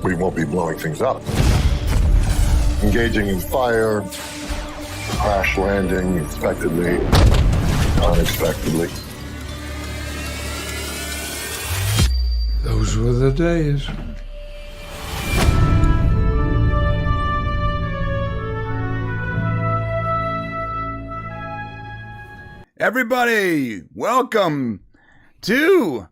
we won't be blowing things up. Engaging in fire, crash landing expectedly, unexpectedly. Those were the days. Everybody, welcome to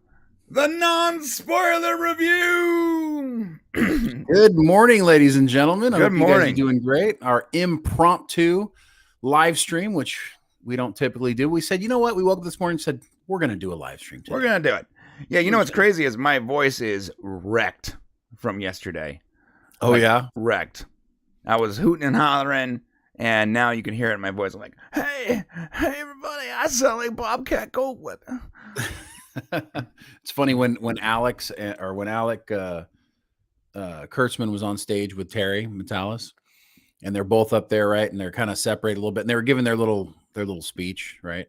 the non-spoiler review. Good morning, ladies and gentlemen. Good morning. You guys are doing great. Our impromptu live stream, which we don't typically do. We said, you know what? We woke up this morning and said, we're going to do a live stream today. We're going to do it. Yeah, you know what's crazy is my voice is wrecked from yesterday. Oh, yeah? Wrecked. I was hooting and hollering, and now you can hear it in my voice. I'm like, hey, everybody, I sound like Bobcat Goldthwait. It's funny when Alec Kurtzman was on stage with Terry Metalis, and they're both up there, right? And they're kind of separated a little bit, and they were giving their little speech, right?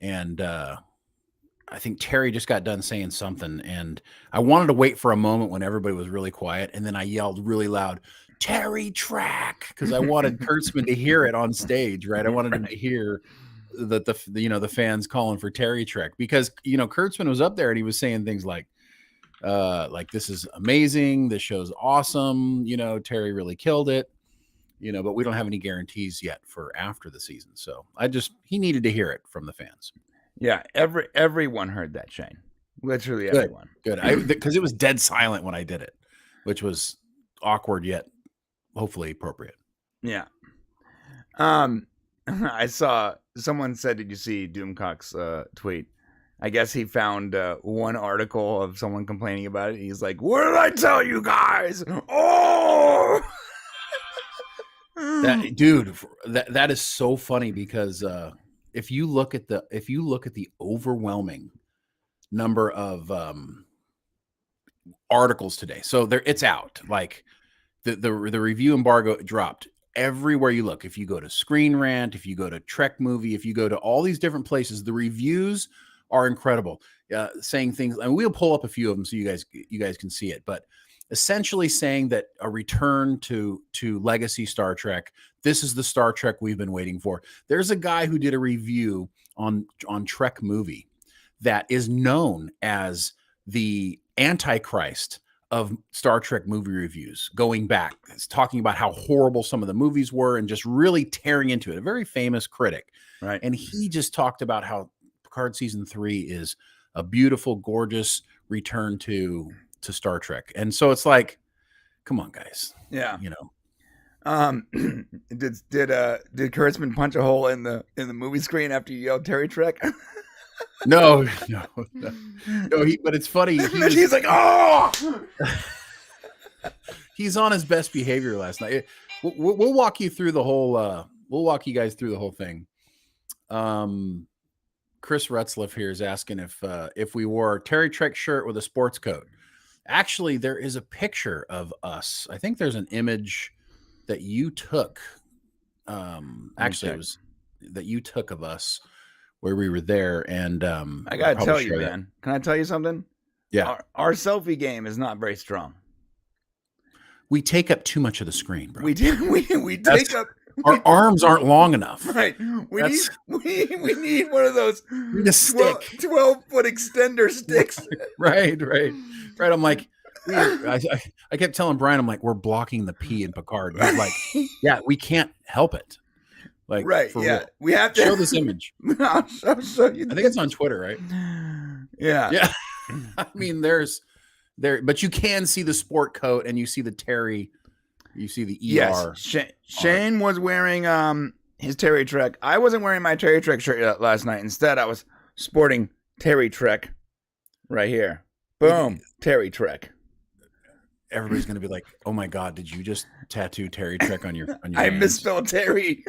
And I think Terry just got done saying something, and I wanted to wait for a moment when everybody was really quiet, and then I yelled really loud, "Terry Track," because I wanted Kurtzman to hear it on stage, right? I wanted him to hear that the fans calling for Terry Trek, because Kurtzman was up there and he was saying things like this is amazing, this show's awesome, Terry really killed it, but we don't have any guarantees yet for after the season, so he needed to hear it from the fans. Yeah, everyone heard that, Shane. Literally Good, everyone. Good, because it was dead silent when I did it, which was awkward yet hopefully appropriate. Yeah. I saw someone said, did you see Doomcock's tweet? I guess he found one article of someone complaining about it. He's like, what did I tell you guys? Oh, that is so funny, because if you look at the overwhelming number of articles today, so it's out, like the review embargo dropped everywhere you look. If you go to Screen Rant, if you go to Trek Movie, if you go to all these different places, the reviews are incredible, saying things, and we'll pull up a few of them so you guys can see it, but essentially saying that a return to legacy Star Trek, this is the Star Trek we've been waiting for. There's a guy who did a review on Trek Movie that is known as the Antichrist of Star Trek movie reviews, going back. It's talking about how horrible some of the movies were and just really tearing into it. A very famous critic. right. And he just talked about how Picard season 3 is a beautiful, gorgeous return to Star Trek. And so it's like, come on, guys. Yeah. Did Kurtzman punch a hole in the movie screen after you yelled Terry Trek? No. But it's funny. He's like, oh! He's on his best behavior last night. We'll walk you through the whole. We'll walk you guys through the whole thing. Chris Rutzliff here is asking if we wore a Terry Trek shirt with a sports coat. Actually, there is a picture of us. I think there's an image that you took. Actually, it was that you took of us where we were there, and I gotta tell you, man. Can I tell you something? Yeah, our selfie game is not very strong. We take up too much of the screen, bro. We take up. Our arms aren't long enough. Right. We need one of those. We need a stick. 12-foot extender sticks. Right. I'm like, I kept telling Brian, I'm like, we're blocking the P in Picard. He's like, yeah, we can't help it. Like, right. Yeah. Real. We have to show this image. I'll show you. I think it's on Twitter, right? Yeah. Yeah. I mean, but you can see the sport coat and you see the Terry, you see the ER. Yes. Shane was wearing his Terry Trek. I wasn't wearing my Terry Trek shirt last night. Instead, I was sporting Terry Trek right here. Boom. Terry Trek. Everybody's going to be like, oh my God, did you just tattoo Terry Trek on your I hands? misspelled Terry.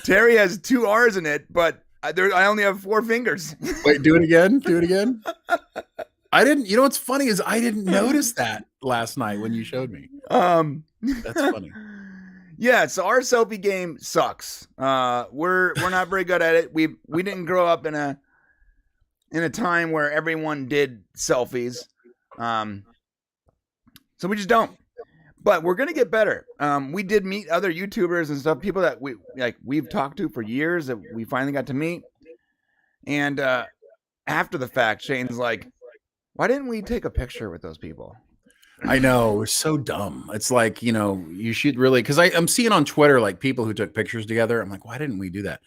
Terry has 2 R's in it, but I only have 4 fingers. Wait, do it again. I didn't, what's funny is I didn't notice that last night when you showed me. That's funny. Yeah, so our selfie game sucks. We're not very good at it. We didn't grow up in a time where everyone did selfies. So we just don't. But we're gonna get better. We did meet other YouTubers and stuff, people that we've talked to for years that we finally got to meet. And after the fact, Shane's like, "Why didn't we take a picture with those people?" I know, we're so dumb. It's like, you should really, because I'm seeing on Twitter like people who took pictures together. I'm like, why didn't we do that?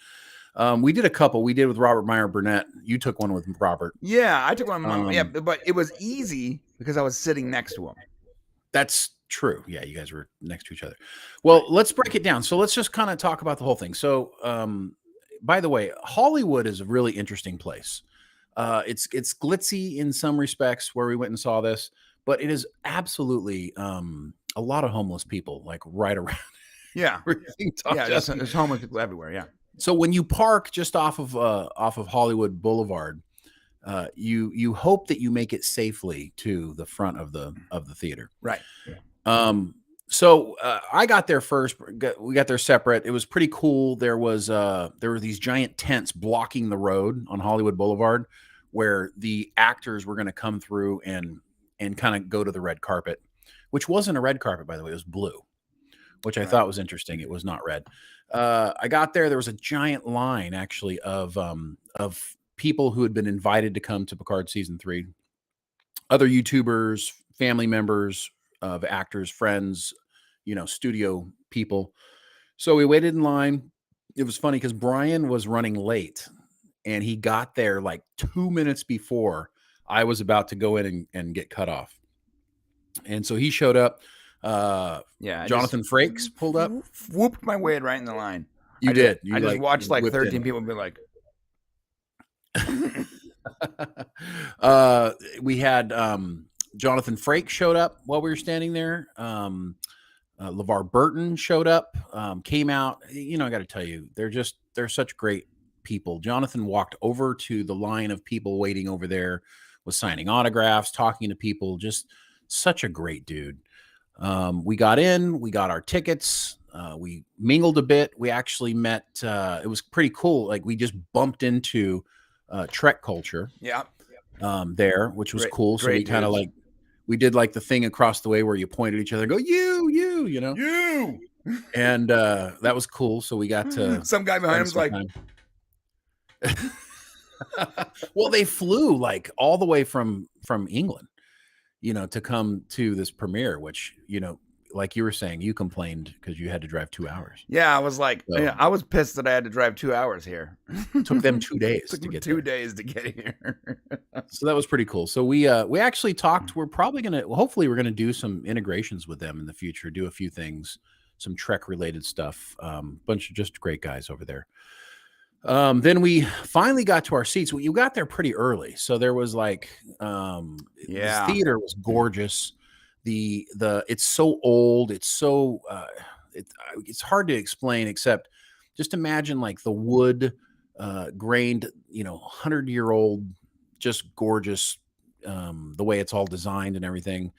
We did a couple. We did with Robert Meyer Burnett. You took one with Robert. Yeah, I took one. But it was easy because I was sitting next to him. That's true. Yeah, you guys were next to each other. Well, let's break it down. So let's just kind of talk about the whole thing. So, by the way, Hollywood is a really interesting place. It's glitzy in some respects where we went and saw this, but it is absolutely a lot of homeless people like right around. Yeah, there's homeless people everywhere. Yeah. So when you park just off of Hollywood Boulevard, you hope that you make it safely to the front of the theater. Right. So I got there first. We got there separate. It was pretty cool. There were these giant tents blocking the road on Hollywood Boulevard, where the actors were going to come through and kind of go to the red carpet, which wasn't a red carpet, by the way. It was blue, which I thought was interesting. It was not red. I got there. There was a giant line, actually, of people who had been invited to come to Picard season 3, other YouTubers, family members of actors, friends, studio people. So we waited in line. It was funny because Brian was running late, and he got there like 2 minutes before I was about to go in and get cut off. And so he showed up. Jonathan Frakes pulled up. Whooped my way right in the line. You did. I just watched like 13 people be like. We had Jonathan Frakes showed up while we were standing there. LeVar Burton showed up, came out. I got to tell you, they're such great people. Jonathan walked over to the line of people waiting over there, was signing autographs, talking to people. Just such a great dude. We got in, we got our tickets. We mingled a bit. We actually met. It was pretty cool. Like we just bumped into Trek culture. Yeah. There, which was cool. So we kind of we did like the thing across the way where you point at each other and go, you, you. And that was cool. So we got to some guy behind him's like, well, they flew like all the way from England, to come to this premiere, which, like you were saying, you complained because you had to drive 2 hours. Yeah, I was like, I was pissed that I had to drive 2 hours here. Took them 2 days to get 2 days to get here. So that was pretty cool. So we actually talked. We're probably hopefully we're gonna do some integrations with them in the future. Do a few things, some Trek related stuff. Bunch of just great guys over there. Then we finally got to our seats. You got there pretty early, so there was this theater was gorgeous. It's so old. It's so it's hard to explain, except just imagine like the wood grained, 100-year-old, just gorgeous, the way it's all designed and everything.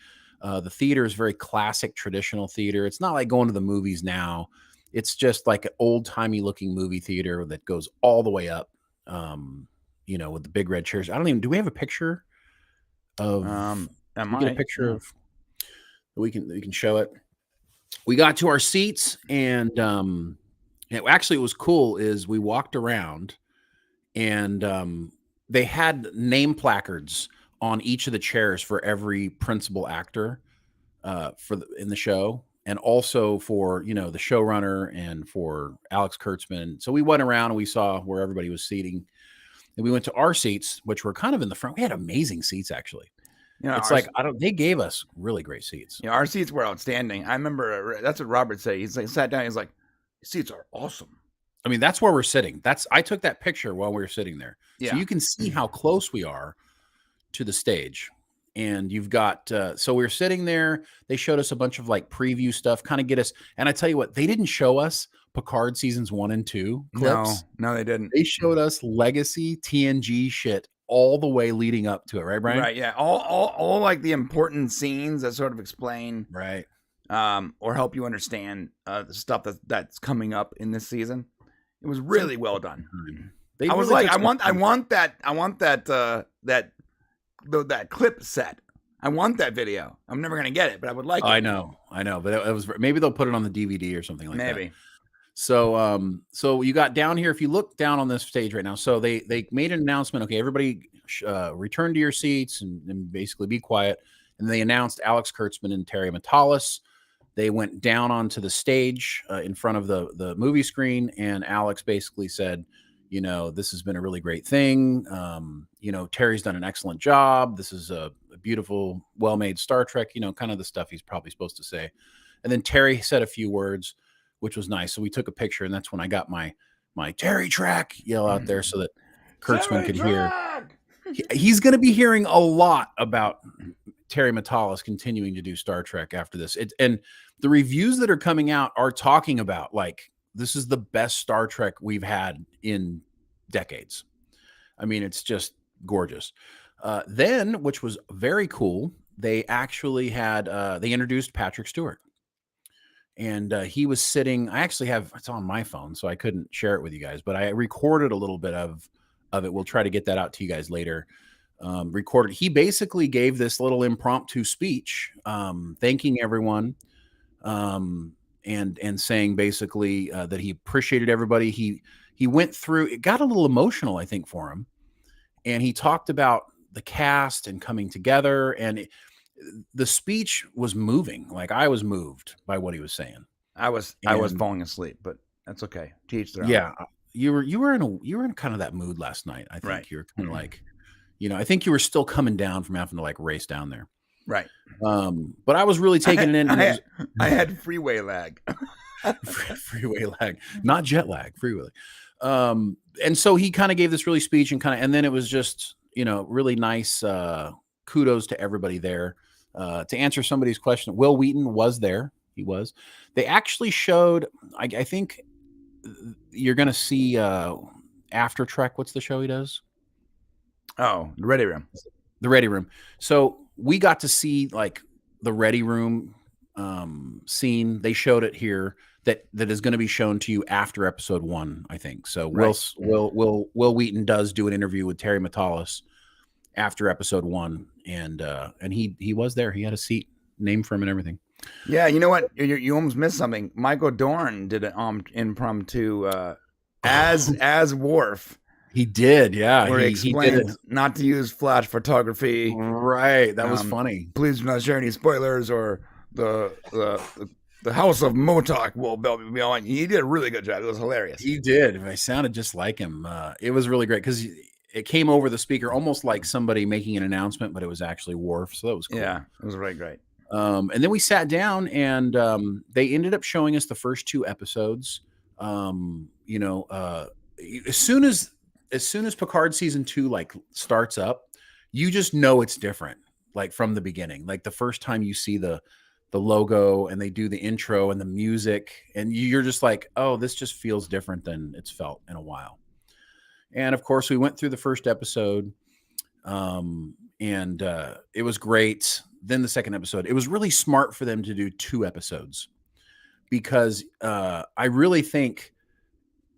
The theater is very classic, traditional theater. It's not like going to the movies now. It's just like an old-timey looking movie theater that goes all the way up, with the big red chairs. Do we have a picture of, get a picture of, we can show it. We got to our seats, and actually it was cool is we walked around, and they had name placards on each of the chairs for every principal actor in the show, and also for the showrunner and for Alex Kurtzman. So we went around and we saw where everybody was seating, and we went to our seats, which were kind of in the front. We had amazing seats, actually. They gave us really great seats. Yeah, our seats were outstanding. I remember that's what Robert said. He's like, sat down. He's like, seats are awesome. I mean, that's where we're sitting. I took that picture while we were sitting there. Yeah. So you can see how close we are to the stage. And you've got, so we were sitting there. They showed us a bunch of like preview stuff, kind of get us. And I tell you what, they didn't show us Picard seasons 1 and 2 clips. No, they didn't. They showed us legacy TNG shit all the way leading up to it, right, Brian? Right, yeah. All like the important scenes that sort of explain, right, or help you understand the stuff that's coming up in this season. It was really well done. I was like, I want that clip set. I want that video. I'm never gonna get it, but I would like it. I know, but it was maybe they'll put it on the DVD or something like that. Maybe. So, so you got down here. If you look down on this stage right now, so they made an announcement. Okay, everybody, return to your seats and basically be quiet. And they announced Alex Kurtzman and Terry Matalas. They went down onto the stage in front of the movie screen, and Alex basically said, you know, this has been a really great thing. You know, Terry's done an excellent job. This is a beautiful, well-made Star Trek, you know, kind of the stuff he's probably supposed to say. And then Terry said a few words, which was nice. So we took a picture, and that's when I got my Terry track yell out there so that Kurtzman could hear. He's going to be hearing a lot about Terry Matalas continuing to do Star Trek after this. And the reviews that are coming out are talking about, like, this is the best Star Trek we've had in decades. I mean, it's just gorgeous. Then, which was very cool, they actually had, they introduced Patrick Stewart. And he was sitting, I actually have, it's on my phone, so I couldn't share it with you guys, but I recorded a little bit of it. We'll try to get that out to you guys later. Recorded. He basically gave this little impromptu speech, thanking everyone, and saying basically that he appreciated everybody. He went through, it got a little emotional, I think, for him. And he talked about the cast and coming together, and the speech was moving. Like, I was moved by what he was saying. I was falling asleep, but that's okay. Teach their own. Yeah, you were in kind of that mood last night. I think Right. you were kind of like, you know, I think you were still coming down from having to like race down there. Right. But I was really taking it in. I had freeway lag. Freeway lag, not jet lag, freeway lag. And so he kind of gave this really speech and then it was just, you know, really nice. Kudos to everybody there. To answer somebody's question, Will Wheaton was there. He was. They actually showed, I think you're going to see After Trek. What's the show he does? Oh, the Ready Room. The Ready Room. So we got to see like the Ready Room scene. They showed it here that is going to be shown to you after episode 1, I think. So right. Will Wheaton does do an interview with Terry Matalas after episode 1, and he was there. He had a seat named for him and everything. Yeah, you know what? You almost missed something. Michael Dorn did an impromptu as Worf. He did, yeah. Where he explained not to use flash photography. Right, that was funny. Please do not share any spoilers, or the House of Motok will be on. He did a really good job. It was hilarious. He did. I sounded just like him. It was really great because it came over the speaker almost like somebody making an announcement, but it was actually Worf. So that was cool. Yeah, it was really great. And then we sat down, and they ended up showing us the first 2 episodes. You know, as soon as Picard season 2 like starts up, you just know it's different. Like from the beginning, like the first time you see the logo and they do the intro and the music, and you're just like, oh, this just feels different than it's felt in a while. And of course, we went through the first episode, and it was great. Then the second episode, it was really smart for them to do 2 episodes, because I really think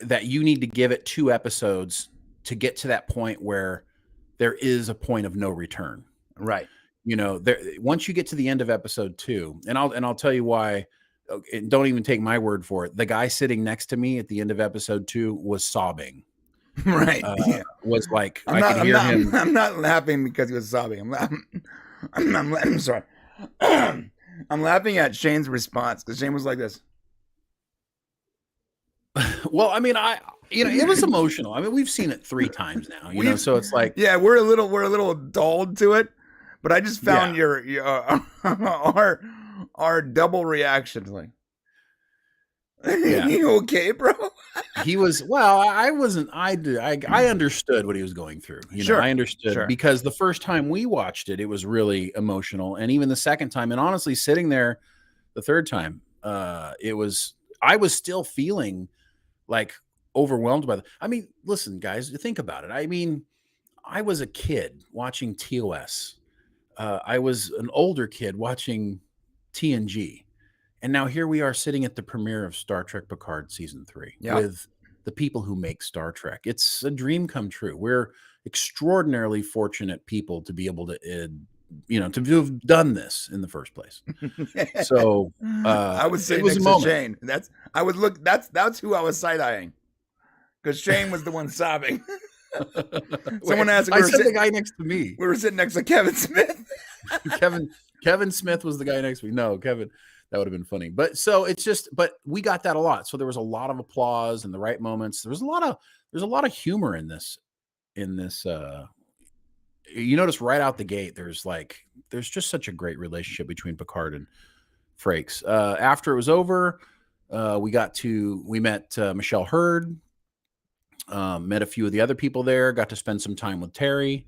that you need to give it 2 episodes to get to that point where there is a point of no return. Right. You know, once you get to the end of episode 2, and I'll tell you why. Don't even take my word for it. The guy sitting next to me at the end of episode 2 was sobbing. Right. Was like, I could hear him. I'm not laughing because he was sobbing. I'm laughing. I'm sorry. I'm laughing at Shane's response, because Shane was like this. Well, I mean, it was emotional. I mean, we've seen it 3 times now, you know, so it's like, yeah, we're a little dulled to it, but I just found your our double reactions. Like, you okay, bro? He was, well, I wasn't, I understood what he was going through. You know, I understood because the first time we watched it, it was really emotional. And even the second time, and honestly, sitting there the third time, I was still feeling like overwhelmed by I mean, listen, guys, think about it. I mean, I was a kid watching TOS. I was an older kid watching TNG. And now here we are sitting at the premiere of Star Trek Picard season 3 with the people who make Star Trek. It's a dream come true. We're extraordinarily fortunate people to be able to to have done this in the first place. So I was sitting next to Shane. That's who I was side eyeing, because Shane was the one sobbing. Someone asked. I said the guy next to me. We were sitting next to Kevin Smith. Kevin Smith was the guy next to me. No, Kevin. That would have been funny. But so but we got that a lot. So there was a lot of applause in the right moments. There's a lot of humor in this. You notice right out the gate, there's just such a great relationship between Picard and Frakes. After it was over, we met Michelle Hurd, met a few of the other people there, got to spend some time with Terry.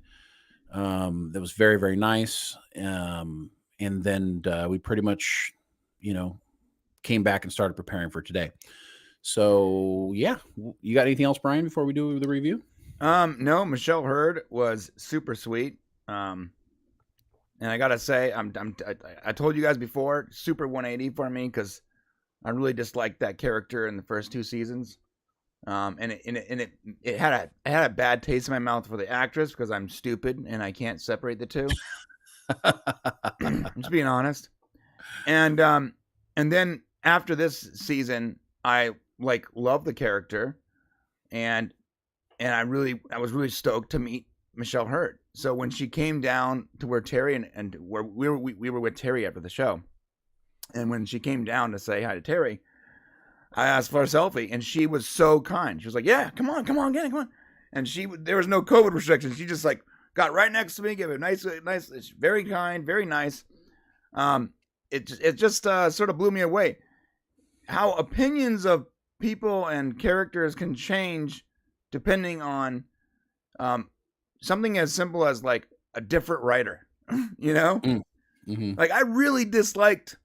That was very, very nice. And then we pretty much, came back and started preparing for today. So yeah, you got anything else, Brian, before we do the review? No, Michelle Hurd was super sweet. And I gotta say, I told you guys before, super 180 for me, because I really disliked that character in the first 2 seasons. And it had a bad taste in my mouth for the actress, because I'm stupid and I can't separate the two. I'm just being honest. And then after this season, I love the character, and I was really stoked to meet Michelle Hurd. So when she came down to where Terry and where we were with Terry after the show, and when she came down to say hi to Terry, I asked for a selfie, and she was so kind. She was like, "Yeah, come on, get it, come on." And there was no COVID restrictions. She just got right next to me, gave it nice, very kind, very nice. It just sort of blew me away how opinions of people and characters can change depending on something as simple as a different writer, Mm-hmm. I really disliked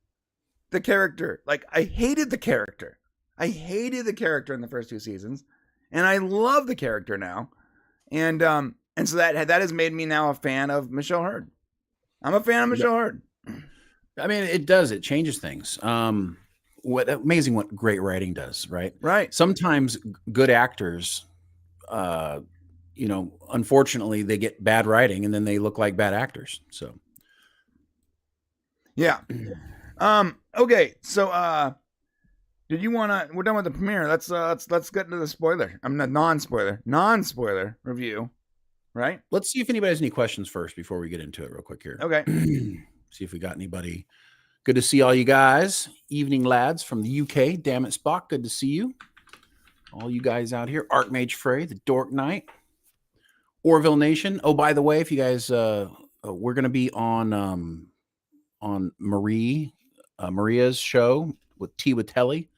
the character. I hated the character. I hated the character in the first 2 seasons, and I love the character now. And so that has made me now a fan of Michelle Hurd. I'm a fan of Michelle Hurd. I mean, it does. It changes things. Amazing what great writing does, right? Right. Sometimes good actors, unfortunately, they get bad writing and then they look like bad actors. So, yeah. Okay. So, did you want to? We're done with the premiere. Let's get into the spoiler. I'm not non-spoiler review, right? Let's see if anybody has any questions first before we get into it real quick here. Okay. See if we got anybody. Good to see all you guys. Evening lads from the UK. Damn it, Spock. Good to see you. All you guys out here. Archmage Frey, the Dork Knight. Orville Nation. Oh, by the way, if you guys, we're going to be on Maria's show with Tea with Telly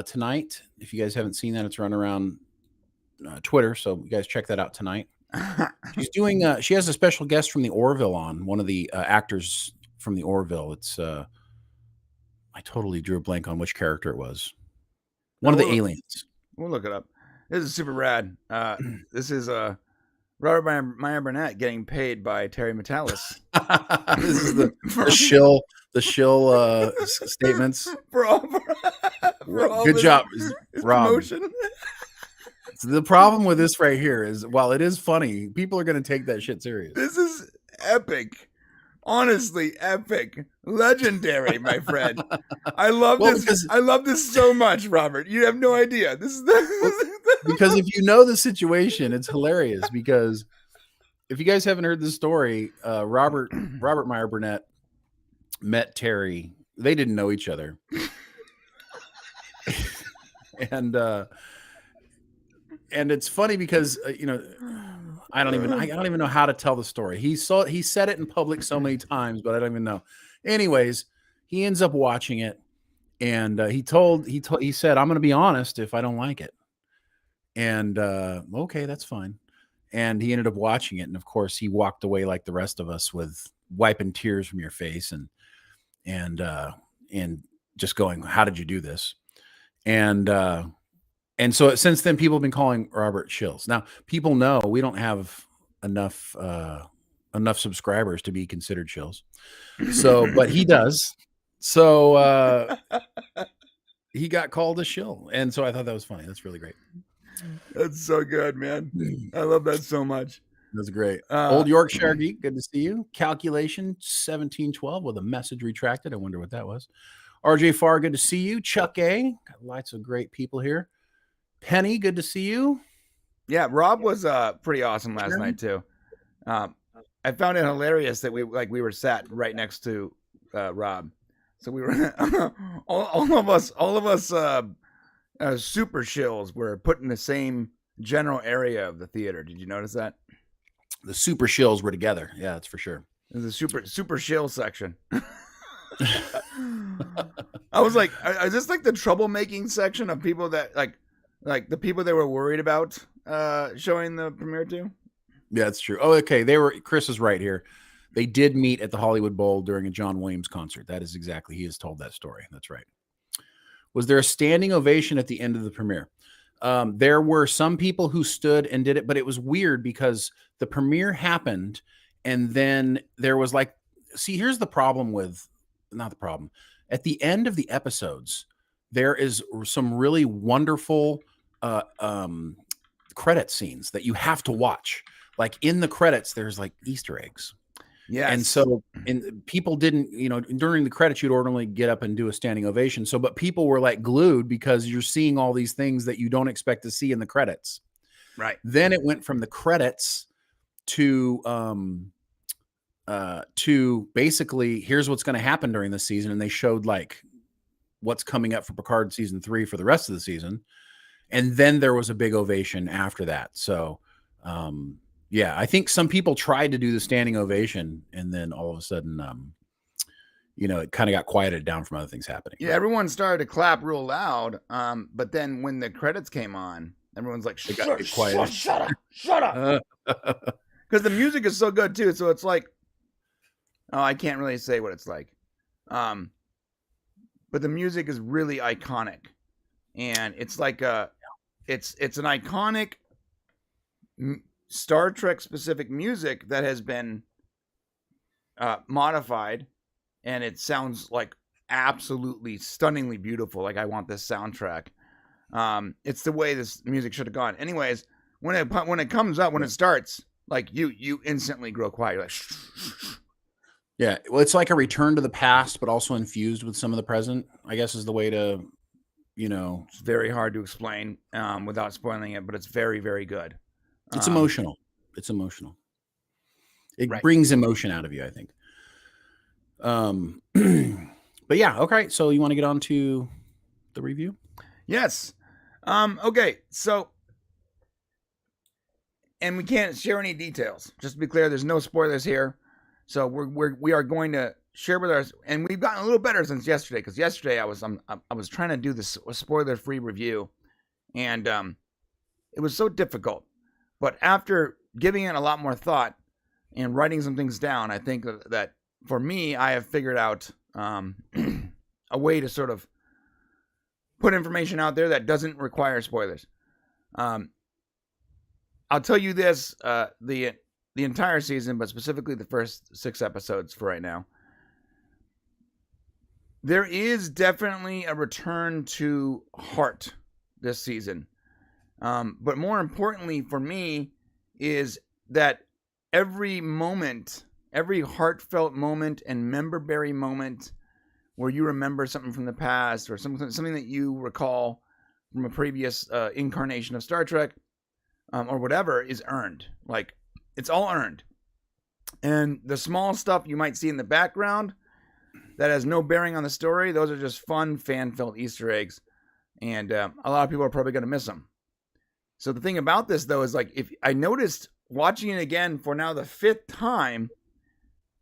tonight. If you guys haven't seen that, it's running around Twitter. So you guys check that out tonight. She's doing. She has a special guest from the Orville on, one of the actors from the Orville. It's. I totally drew a blank on which character it was. One of the aliens. We'll look it up. This is super rad. This is Robert Meyer Burnett getting paid by Terry Metalis. This is the shill statements. For all Good job, Rob. Promotion. So the problem with this right here is, while it is funny, people are going to take that shit serious. This is epic. Honestly, epic. Legendary, my friend. I love this. I love this so much, Robert. You have no idea. This is because if you know the situation, it's hilarious. Because if you guys haven't heard the story, Robert Meyer Burnett met Terry. They didn't know each other. And it's funny because I don't even know how to tell the story. He said it in public so many times, but I don't even know. Anyways, he ends up watching it, and he said, "I'm going to be honest if I don't like it." And okay, that's fine. And he ended up watching it, and of course, he walked away like the rest of us, with wiping tears from your face and just going, "How did you do this?" And so since then, people have been calling Robert Shills. Now, people know we don't have enough subscribers to be considered Shills. So, but he does. So he got called a shill. And so I thought that was funny. That's really great. That's so good, man. I love that so much. That's great. Old Yorkshire Geek, good to see you. Calculation 1712 with a message retracted. I wonder what that was. RJ Farr, good to see you. Chuck A, got lots of great people here. Penny, good to see you. Yeah, Rob was pretty awesome last night too. I found it hilarious that we were sat right next to Rob, so we were all of us super shills were put in the same general area of the theater. Did you notice that? The super shills were together. Yeah, that's for sure. There's a super shill section. I was like, is this like the troublemaking section of people that like the people they were worried about showing the premiere to? Yeah, that's true. Oh, okay. Chris is right here. They did meet at the Hollywood Bowl during a John Williams concert. That is exactly, he has told that story. That's right. Was there a standing ovation at the end of the premiere? There were some people who stood and did it, but it was weird because the premiere happened and then there was like, see, here's the problem with, not the problem. At the end of the episodes, there is some really wonderful credit scenes that you have to watch. Like in the credits, there's like Easter eggs. Yeah. And so people didn't, during the credits, you'd ordinarily get up and do a standing ovation. So, but people were like glued because you're seeing all these things that you don't expect to see in the credits. Right. Then it went from the credits to basically, here's what's going to happen during the season. And they showed like what's coming up for Picard season 3 for the rest of the season. And then there was a big ovation after that. So, yeah, I think some people tried to do the standing ovation and then all of a sudden, it kind of got quieted down from other things happening. Yeah, everyone started to clap real loud. But then when the credits came on, everyone's like, shut up. Because the music is so good too. So it's like, I can't really say what it's like. But the music is really iconic. And it's like it's an iconic Star Trek specific music that has been modified, and it sounds like absolutely stunningly beautiful. Like I want this soundtrack. It's the way this music should have gone. Anyways, when it comes up, when it starts, like you instantly grow quiet. You're like, yeah. Well, it's like a return to the past, but also infused with some of the present, I guess is the way to, It's very hard to explain without spoiling it, but it's very, very good. It's emotional. It's emotional. It right. brings emotion out of you, I think. But yeah, okay. So you want to get on to the review? Yes. Okay. So, and we can't share any details. Just to be clear, there's no spoilers here. So we are going to share with us, and we've gotten a little better since yesterday. Because yesterday I was trying to do this spoiler-free review, and it was so difficult. But after giving it a lot more thought and writing some things down, I think that for me, I have figured out a way to sort of put information out there that doesn't require spoilers. I'll tell you this, the entire season, but specifically the first 6 episodes for right now. There is definitely a return to heart this season. But more importantly for me is that every moment, every heartfelt moment and member-berry moment where you remember something from the past or something that you recall from a previous incarnation of Star Trek or whatever is earned. Like, it's all earned. And the small stuff you might see in the background that has no bearing on the story, those are just fun, fan-filled Easter eggs. And a lot of people are probably going to miss them. So the thing about this, though, is like, if I noticed watching it again for now the 5th time,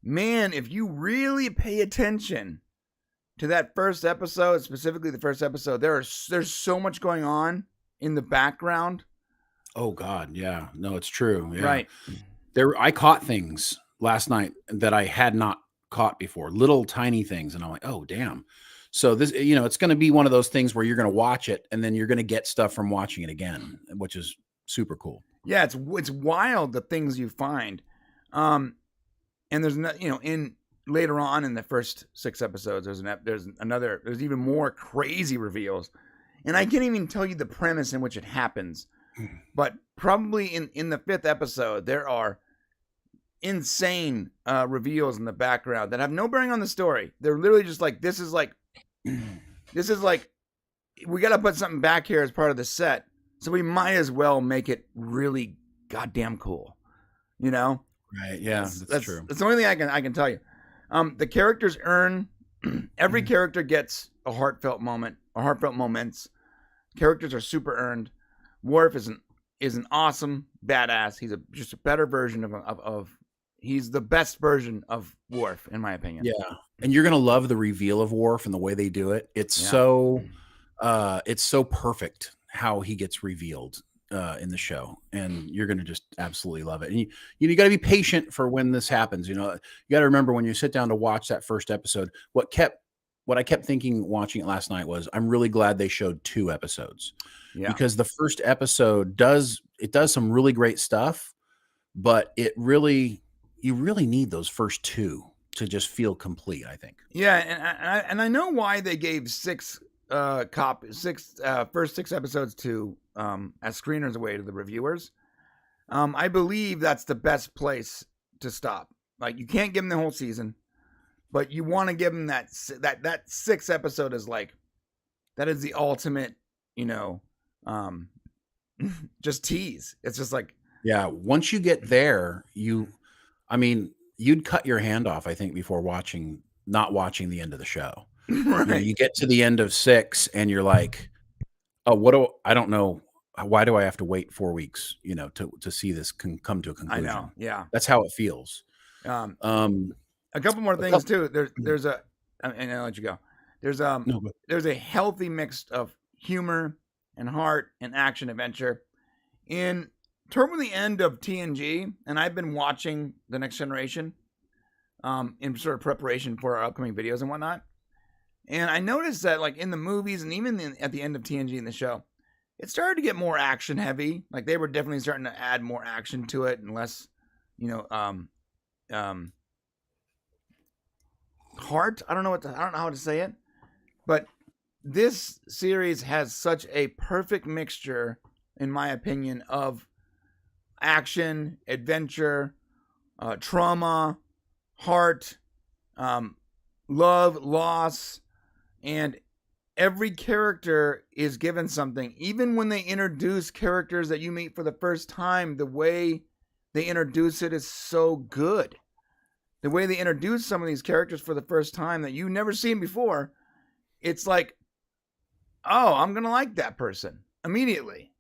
man, if you really pay attention to that first episode, specifically the first episode, there's so much going on in the background. Oh God, yeah, no, it's true. Yeah. Right. I caught things last night that I had not caught before, little tiny things, and I'm like, oh damn. So this, it's going to be one of those things where you're going to watch it and then you're going to get stuff from watching it again, which is super cool. Yeah, it's wild the things you find. And there's in later on in the first 6 episodes, there's even more crazy reveals. And I can't even tell you the premise in which it happens. But probably in the 5th episode, there are insane reveals in the background that have no bearing on the story. They're literally just like, this is like we got to put something back here as part of the set, so we might as well make it really goddamn cool, you know? Right? Yeah, that's true. That's the only thing I can tell you. The characters earn every character gets a heartfelt moment, or heartfelt moments. Characters are super earned. Worf is an awesome badass. He's just a better version of he's the best version of Worf, in my opinion. Yeah, and you're gonna love the reveal of Worf and the way they do it. It's so perfect how he gets revealed in the show, and you're gonna just absolutely love it. And you got to be patient for when this happens. You got to remember when you sit down to watch that first episode. What I kept thinking watching it last night was, I'm really glad they showed 2 episodes, because the first episode does some really great stuff, but you really need those first 2 to just feel complete, I think. Yeah, and I know why they gave first 6 episodes to as screeners away to the reviewers. I believe that's the best place to stop. Like, you can't give them the whole season, but you want to give them that 6th episode is like, that is the ultimate, just tease. It's just like, yeah, once you get there, you'd cut your hand off, I think, before not watching the end of the show. Right. You get to the end of 6 and you're like, oh, I don't know. Why do I have to wait 4 weeks, to see this come to a conclusion? I know. Yeah. That's how it feels. A couple more things too. There's and I'll let you go. There's a healthy mix of humor and heart and action adventure toward the end of TNG, and I've been watching The Next Generation in sort of preparation for our upcoming videos and whatnot. And I noticed that, like, in the movies and even at the end of TNG in the show, it started to get more action heavy. Like, they were definitely starting to add more action to it and less, heart. I don't know how to say it, but this series has such a perfect mixture, in my opinion, of action, adventure, trauma, heart, love, loss, and every character is given something. Even when they introduce characters that you meet for the first time, the way they introduce it is so good. The way they introduce some of these characters for the first time that you've never seen before, it's like, oh, I'm going to like that person immediately.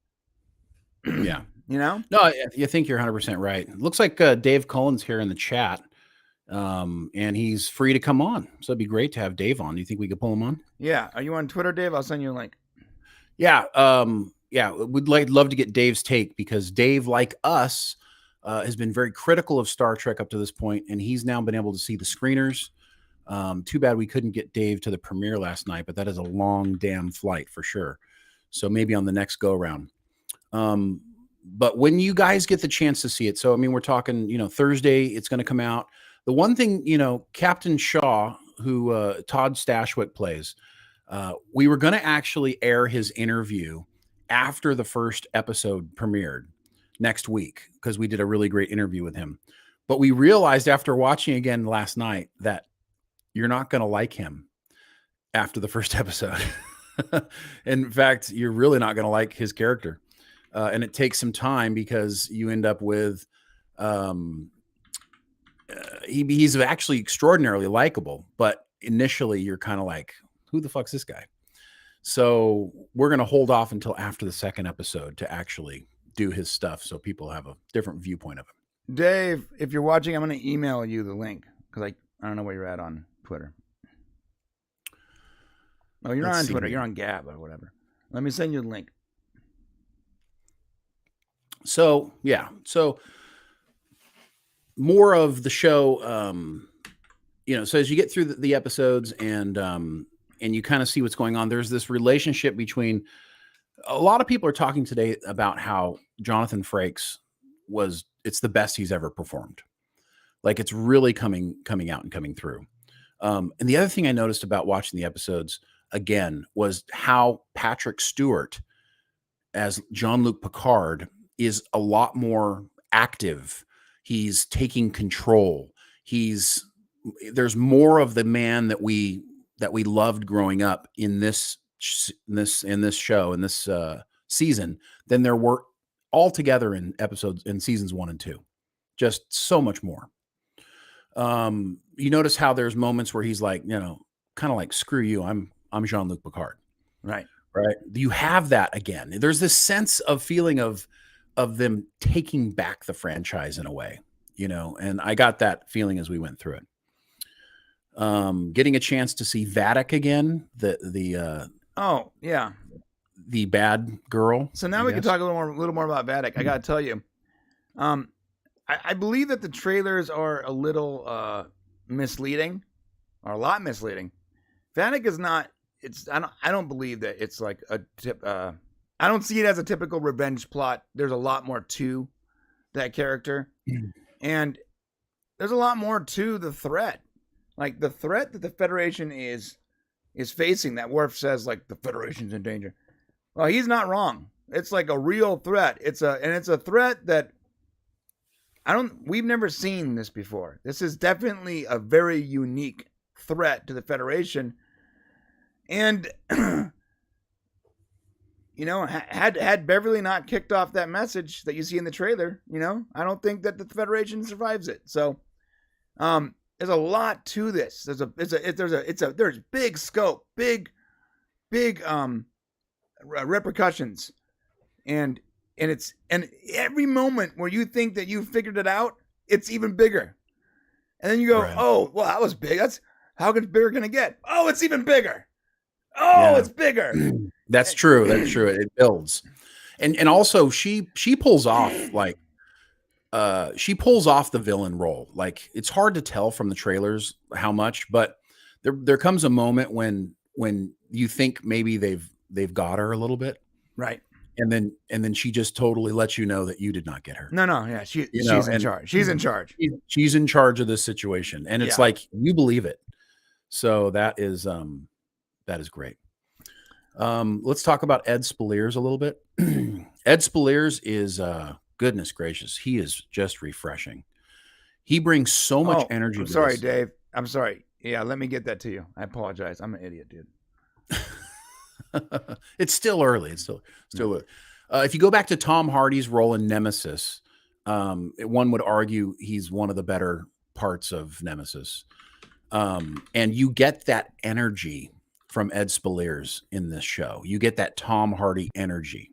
Yeah. No, you think you're 100% right. It looks like Dave Cullen's here in the chat, and he's free to come on. So it'd be great to have Dave on. Do you think we could pull him on? Yeah. Are you on Twitter, Dave? I'll send you a link. Yeah. We'd love to get Dave's take, because Dave, like us, has been very critical of Star Trek up to this point, and he's now been able to see the screeners. Too bad we couldn't get Dave to the premiere last night, but that is a long damn flight for sure. So maybe on the next go around. But when you guys get the chance to see it, so we're talking, Thursday, it's going to come out. The one thing, Captain Shaw, who Todd Stashwick plays, we were going to actually air his interview after the first episode premiered next week, because we did a really great interview with him. But we realized after watching again last night that you're not going to like him after the first episode. In fact, you're really not going to like his character. And it takes some time, because you end up with he's actually extraordinarily likable, but initially you're kind of like, who the fuck's this guy? So we're going to hold off until after the second episode to actually do his stuff, so people have a different viewpoint of him. Dave, if you're watching, I'm going to email you the link, because I don't know where you're at on Twitter. Oh, you're not on Twitter. You're on Gab or whatever. Let me send you the link. So, yeah. So more of the show, so as you get through the episodes and you kind of see what's going on, there's this relationship between, a lot of people are talking today about how Jonathan Frakes it's the best he's ever performed. Like, it's really coming out and coming through. And the other thing I noticed about watching the episodes again was how Patrick Stewart as Jean-Luc Picard is a lot more active He's taking control. There's more of the man that we loved growing up in this show, in this season, than there were altogether in seasons 1 and 2. Just so much more. You notice how there's moments where he's like, kind of like, screw you, I'm Jean-Luc Picard. Right. You have that again. There's this sense of feeling of them taking back the franchise in a way, and I got that feeling as we went through it. Getting a chance to see Vadic again, the bad girl. So now we can talk a little more about Vadic. I got to tell you, I believe that the trailers are a little misleading, or a lot misleading. Vadic is not. I don't believe that it's like a tip. I don't see it as a typical revenge plot. There's a lot more to that character, and there's a lot more to the threat. Like the threat that the Federation is facing. That Worf says, like, the Federation's in danger. Well, he's not wrong. It's like a real threat. It's a threat that we've never seen this before. This is definitely a very unique threat to the Federation. And had Beverly not kicked off that message that you see in the trailer, I don't think that the Federation survives it. So, there's a lot to this. There's big scope, big repercussions, and every moment where you think that you figured it out, it's even bigger, and then you go, right. Oh, well, that was big. How bigger can it get? Oh, it's even bigger. Oh, yeah. It's bigger. That's true. It builds, and also she pulls off like. She pulls off the villain role. Like, it's hard to tell from the trailers how much, but there comes a moment when you think maybe they've got her a little bit, right? And then she just totally lets you know that you did not get her. No, yeah, she's in charge. She's in charge. She's in charge of this situation, and it's like you believe it. So that is great. Let's talk about Ed Speleers a little bit. Ed Speleers is goodness gracious, he is just refreshing. He brings so much energy. I'm sorry, Dave. I'm sorry. Yeah, let me get that to you. I apologize. I'm an idiot, dude. It's still early. It's still early. If you go back to Tom Hardy's role in Nemesis, one would argue he's one of the better parts of Nemesis. And you get that energy from Ed Speleers in this show. You get that Tom Hardy energy.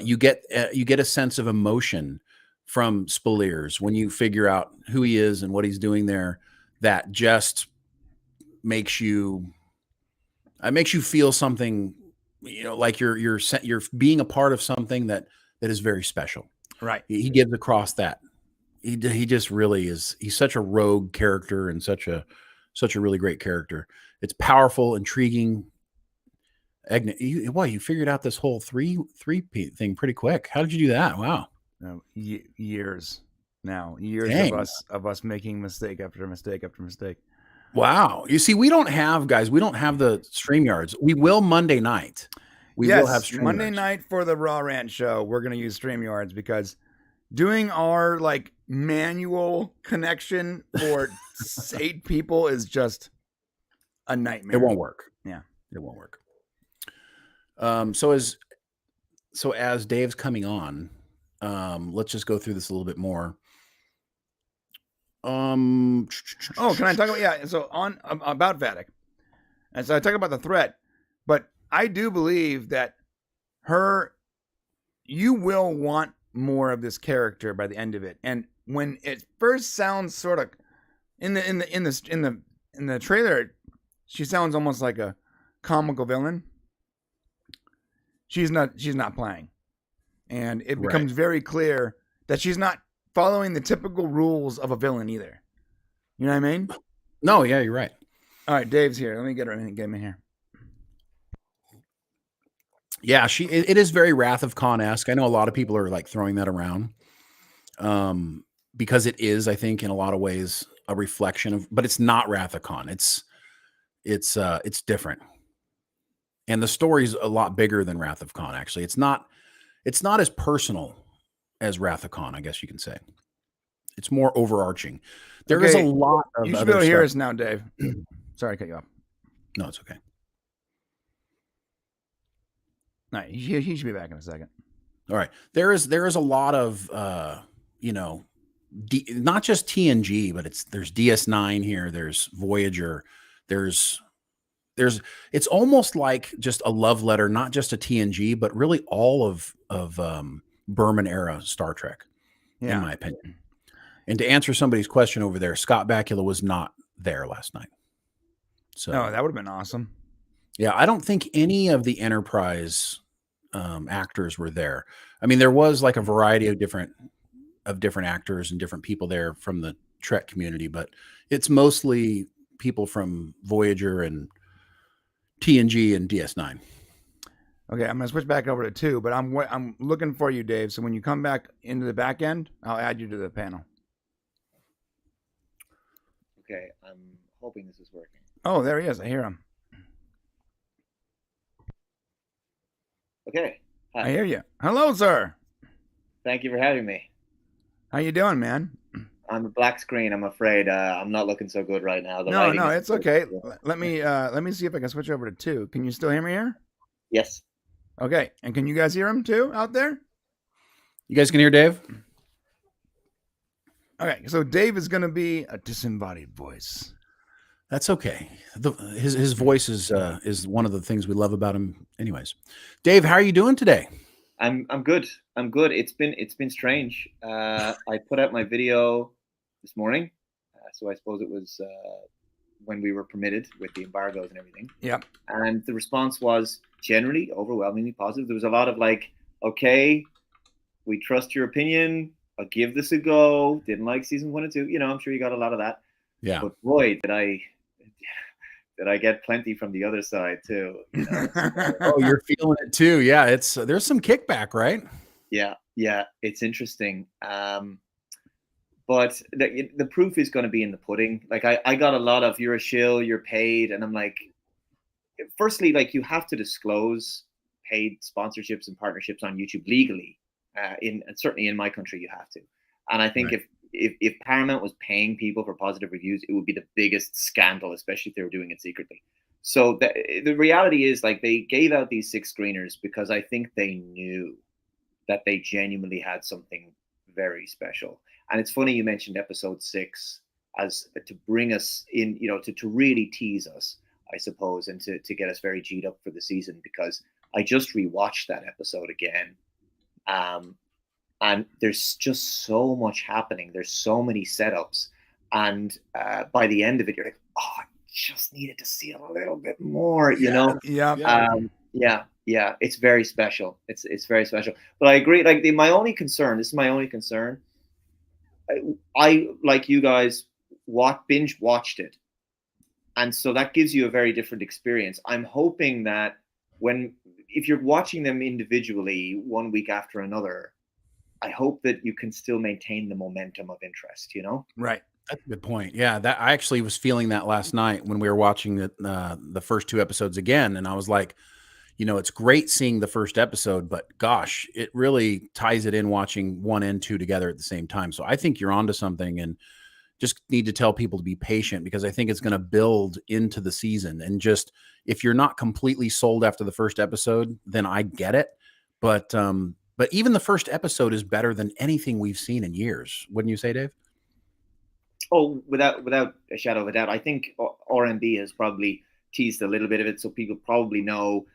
You get a sense of emotion from Speleers when you figure out who he is and what he's doing there. That just makes you feel something, like you're being a part of something that is very special. Right. He gives across that. He just really is. He's such a rogue character and such a really great character. It's powerful, intriguing. You figured out this whole three thing pretty quick. How did you do that? Wow. Years of us making mistake after mistake after mistake. Wow. You see, we don't have the StreamYards. We will Monday night. We will have StreamYards. Monday night for the Raw Rant show. We're going to use StreamYards because doing our manual connection for 8 people is just a nightmare. It won't work. Yeah. It won't work. So as Dave's coming on, let's just go through this a little bit more. Can I talk about so about Vadic, and so I talk about the threat, but I do believe that you will want more of this character by the end of it, and when it first sounds sort of in the trailer, she sounds almost like a comical villain. She's not playing. And it becomes very clear that she's not following the typical rules of a villain either. You know what I mean? No, yeah, you're right. All right, Dave's here. Let me get him in here. Yeah, it is very Wrath of Khan-esque. I know a lot of people are throwing that around. Because it is, I think, in a lot of ways a reflection of, but it's not Wrath of Khan. It's different. And the story's a lot bigger than Wrath of Khan, actually. It's not as personal as Wrath of Khan, I guess you can say. it's more overarching. There is a lot of you should other be able to hear stuff. us now, Dave. Sorry, I cut you off. No, it's okay. No, he should be back in a second. All right. There is a lot of you know, not just TNG, but there's DS9 here, there's Voyager, there's it's almost like just a love letter, not just to TNG, but really all of Berman era Star Trek, in my opinion. And to answer somebody's question over there, Scott Bakula was not there last night. So no, that would have been awesome. Yeah, I don't think any of the Enterprise actors were there. I mean, there was like a variety of different actors and different people there from the Trek community, but it's mostly people from Voyager and TNG and DS9. Okay, I'm gonna switch back over to 2, but I'm looking for you, Dave. So when you come back into the back end, I'll add you to the panel. Okay, I'm hoping this is working. Oh, there he is. I hear him. Okay. Hi. I hear you. Hello, sir. Thank you for having me. How you doing, man? I'm a black screen. I'm afraid I'm not looking so good right now. No, it's okay. Let me see if I can switch over to 2. Can you still hear me here? Yes. Okay, and can you guys hear him too out there? You guys can hear Dave? Okay, so Dave is going to be a disembodied voice. That's okay. His voice is one of the things we love about him. Anyways, Dave, how are you doing today? I'm good. I'm good. It's been strange. I put out my video this morning, so I suppose it was when we were permitted with the embargoes and everything. Yeah. And the response was generally overwhelmingly positive. There was a lot of like, okay, we trust your opinion. I'll give this a go. Didn't like season 1 and 2. You know, I'm sure you got a lot of that. Yeah. But boy, did I get plenty from the other side too. You know? Oh, you're feeling it too. Yeah, there's some kickback, right? Yeah, it's interesting. But the proof is going to be in the pudding. Like I got a lot of you're a shill, you're paid, and I'm like, firstly, like you have to disclose paid sponsorships and partnerships on YouTube legally. And certainly in my country, you have to. And I think if Paramount was paying people for positive reviews, it would be the biggest scandal, especially if they were doing it secretly. So the reality is, like, they gave out these 6 screeners because I think they knew that they genuinely had something very special. And it's funny you mentioned episode 6 as to bring us in, you know, to really tease us, I suppose, and to get us very G'd up for the season, because I just rewatched that episode again. And there's just so much happening. There's so many setups. And by the end of it, you're like, oh, I just needed to see a little bit more, you know? Yeah. It's very special. It's very special. But I agree. Like my only concern, I like you guys, binge watched it. And so that gives you a very different experience. I'm hoping that if you're watching them individually one week after another, I hope that you can still maintain the momentum of interest, you know? Right. That's a good point. Yeah, that I actually was feeling that last night when we were watching the first 2 episodes again. And I was like, you know, it's great seeing the first episode, but gosh, it really ties it in watching 1 and 2 together at the same time. So I think you're onto something, and just need to tell people to be patient, because I think it's going to build into the season. And just, if you're not completely sold after the first episode, then I get it. But even the first episode is better than anything we've seen in years. Wouldn't you say, Dave? Oh, without a shadow of a doubt. I think RMB has probably teased a little bit of it, so people probably know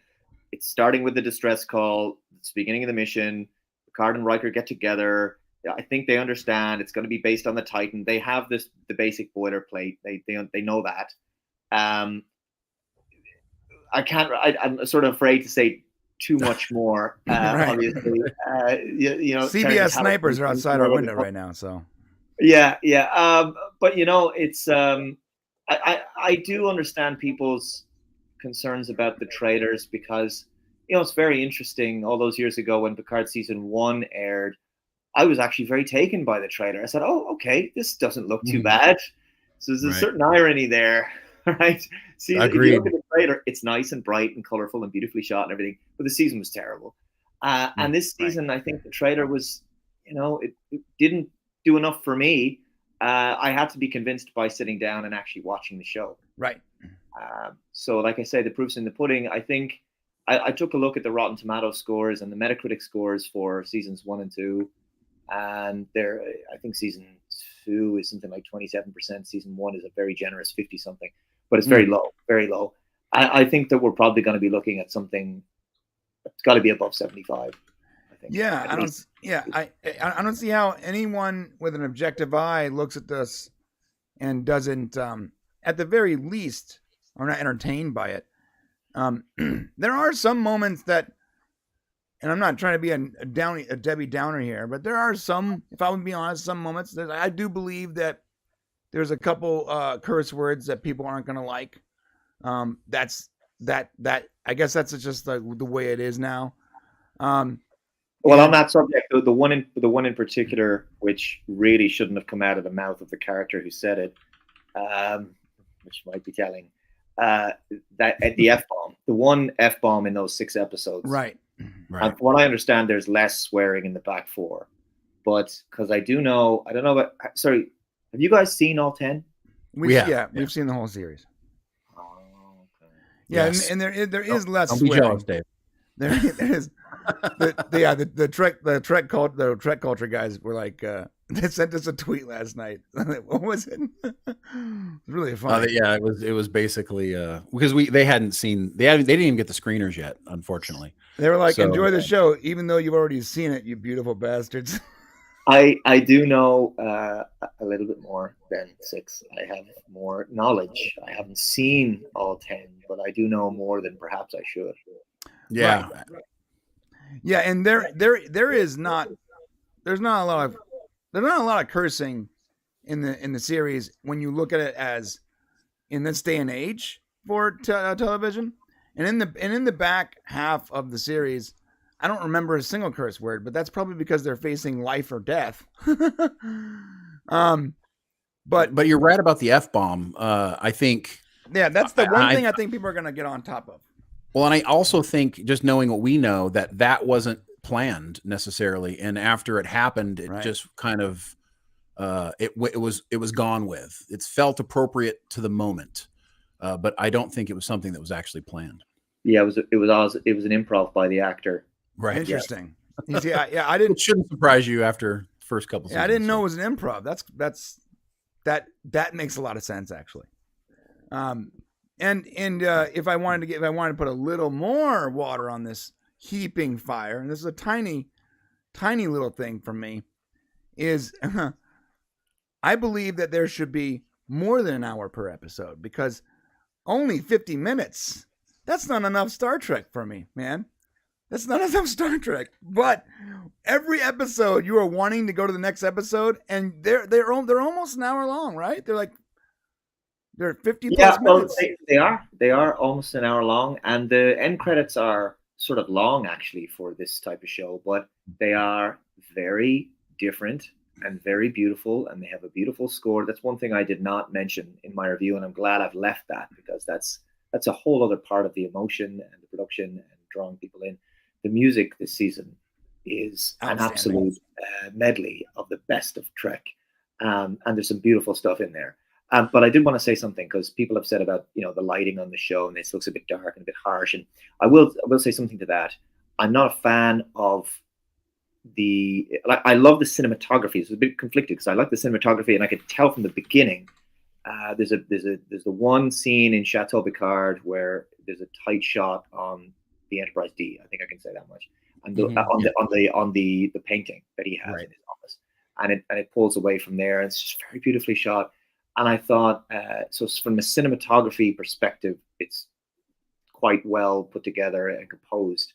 it's starting with the distress call. It's the beginning of the mission. Picard and Riker get together. I think they understand it's going to be based on the Titan. They have the basic boilerplate. They know that. I'm sort of afraid to say too much more. Right. Obviously, you know, CBS snipers are outside our window right now, so. Yeah. But you know, it's I do understand people's concerns about the trailers, because you know it's very interesting. All those years ago when Picard season 1 aired, I was actually very taken by the trailer. I said, "Oh, okay, this doesn't look too bad." So there's a certain irony there, right? See, if you look at the trailer, it's nice and bright and colorful and beautifully shot and everything, but the season was terrible. And this season, I think the trailer was, you know, it didn't do enough for me. I had to be convinced by sitting down and actually watching the show. Right. So, like I say, the proof's in the pudding. I think I took a look at the Rotten Tomato scores and the Metacritic scores for seasons 1 and 2, and I think season 2 is something like 27%. Season 1 is a very generous 50 something, but it's very low, very low. I think that we're probably going to be looking at something that's got to be above 75. I think. Yeah, I don't. Yeah, I don't see how anyone with an objective eye looks at this and doesn't, at the very least, are not entertained by it. There are some moments that, and I'm not trying to be a Debbie Downer here, but there are some, if I would be honest, some moments that I do believe that there's a couple curse words that people aren't going to like. That's that I guess that's just the way it is now. Well, on that subject, the one in particular, which really shouldn't have come out of the mouth of the character who said it, which might be telling, that the F-bomb, the one F-bomb in those 6 episodes. Right. From what I understand, there's less swearing in the back 4, but because I don't know about. Sorry, have you guys seen all 10? We've seen the whole series. Oh, okay. Yeah, Yes. and there is less Don't be swearing. jealous, Dave. There is. The Trek culture guys were like, they sent us a tweet last night. What was it? It was really funny. Yeah, it was basically because they didn't even get the screeners yet, unfortunately. They were like, So, enjoy the show, even though you've already seen it, you beautiful bastards. I do know a little bit more than 6. I have more knowledge. I haven't seen all 10, but I do know more than perhaps I should. Yeah. Right. Yeah, and there's not a lot of cursing in the series when you look at it as in this day and age for television. And in the back half of the series, I don't remember a single curse word, but that's probably because they're facing life or death. But you're right about the F-bomb. I think. Yeah, that's the one thing I think people are going to get on top of. Well, and I also think, just knowing what we know, that wasn't planned necessarily, and after it happened, it just kind of it was gone with. It's felt appropriate to the moment, but I don't think it was something that was actually planned. Yeah, it was an improv by the actor. Right. Interesting. Yeah. I didn't. It shouldn't surprise you after the first couple seasons. I didn't know it was an improv. That makes a lot of sense, actually. And if I wanted to put a little more water on this heaping fire, and this is a tiny little thing from me, is I believe that there should be more than an hour per episode, because only 50 minutes, that's not enough Star Trek for me, man. That's not enough Star Trek. But every episode you are wanting to go to the next episode, and they're almost an hour long, right? They're 50 plus minutes. They are almost an hour long, and the end credits are sort of long actually for this type of show, but they are very different and very beautiful, and they have a beautiful score. That's one thing I did not mention in my review, and I'm glad I've left that, because that's a whole other part of the emotion and the production and drawing people in. The music this season is an absolute medley of the best of Trek, and there's some beautiful stuff in there. But I did want to say something, because people have said about the lighting on the show, and this looks a bit dark and a bit harsh. And I will say something to that. I'm not a fan of I love the cinematography. It's a bit conflicted, because I like the cinematography, and I could tell from the beginning. There's the one scene in Chateau Picard where there's a tight shot on the Enterprise D. I think I can say that much. And on the painting that he has in his office, and it pulls away from there, and it's just very beautifully shot. And I thought, so from a cinematography perspective, it's quite well put together and composed.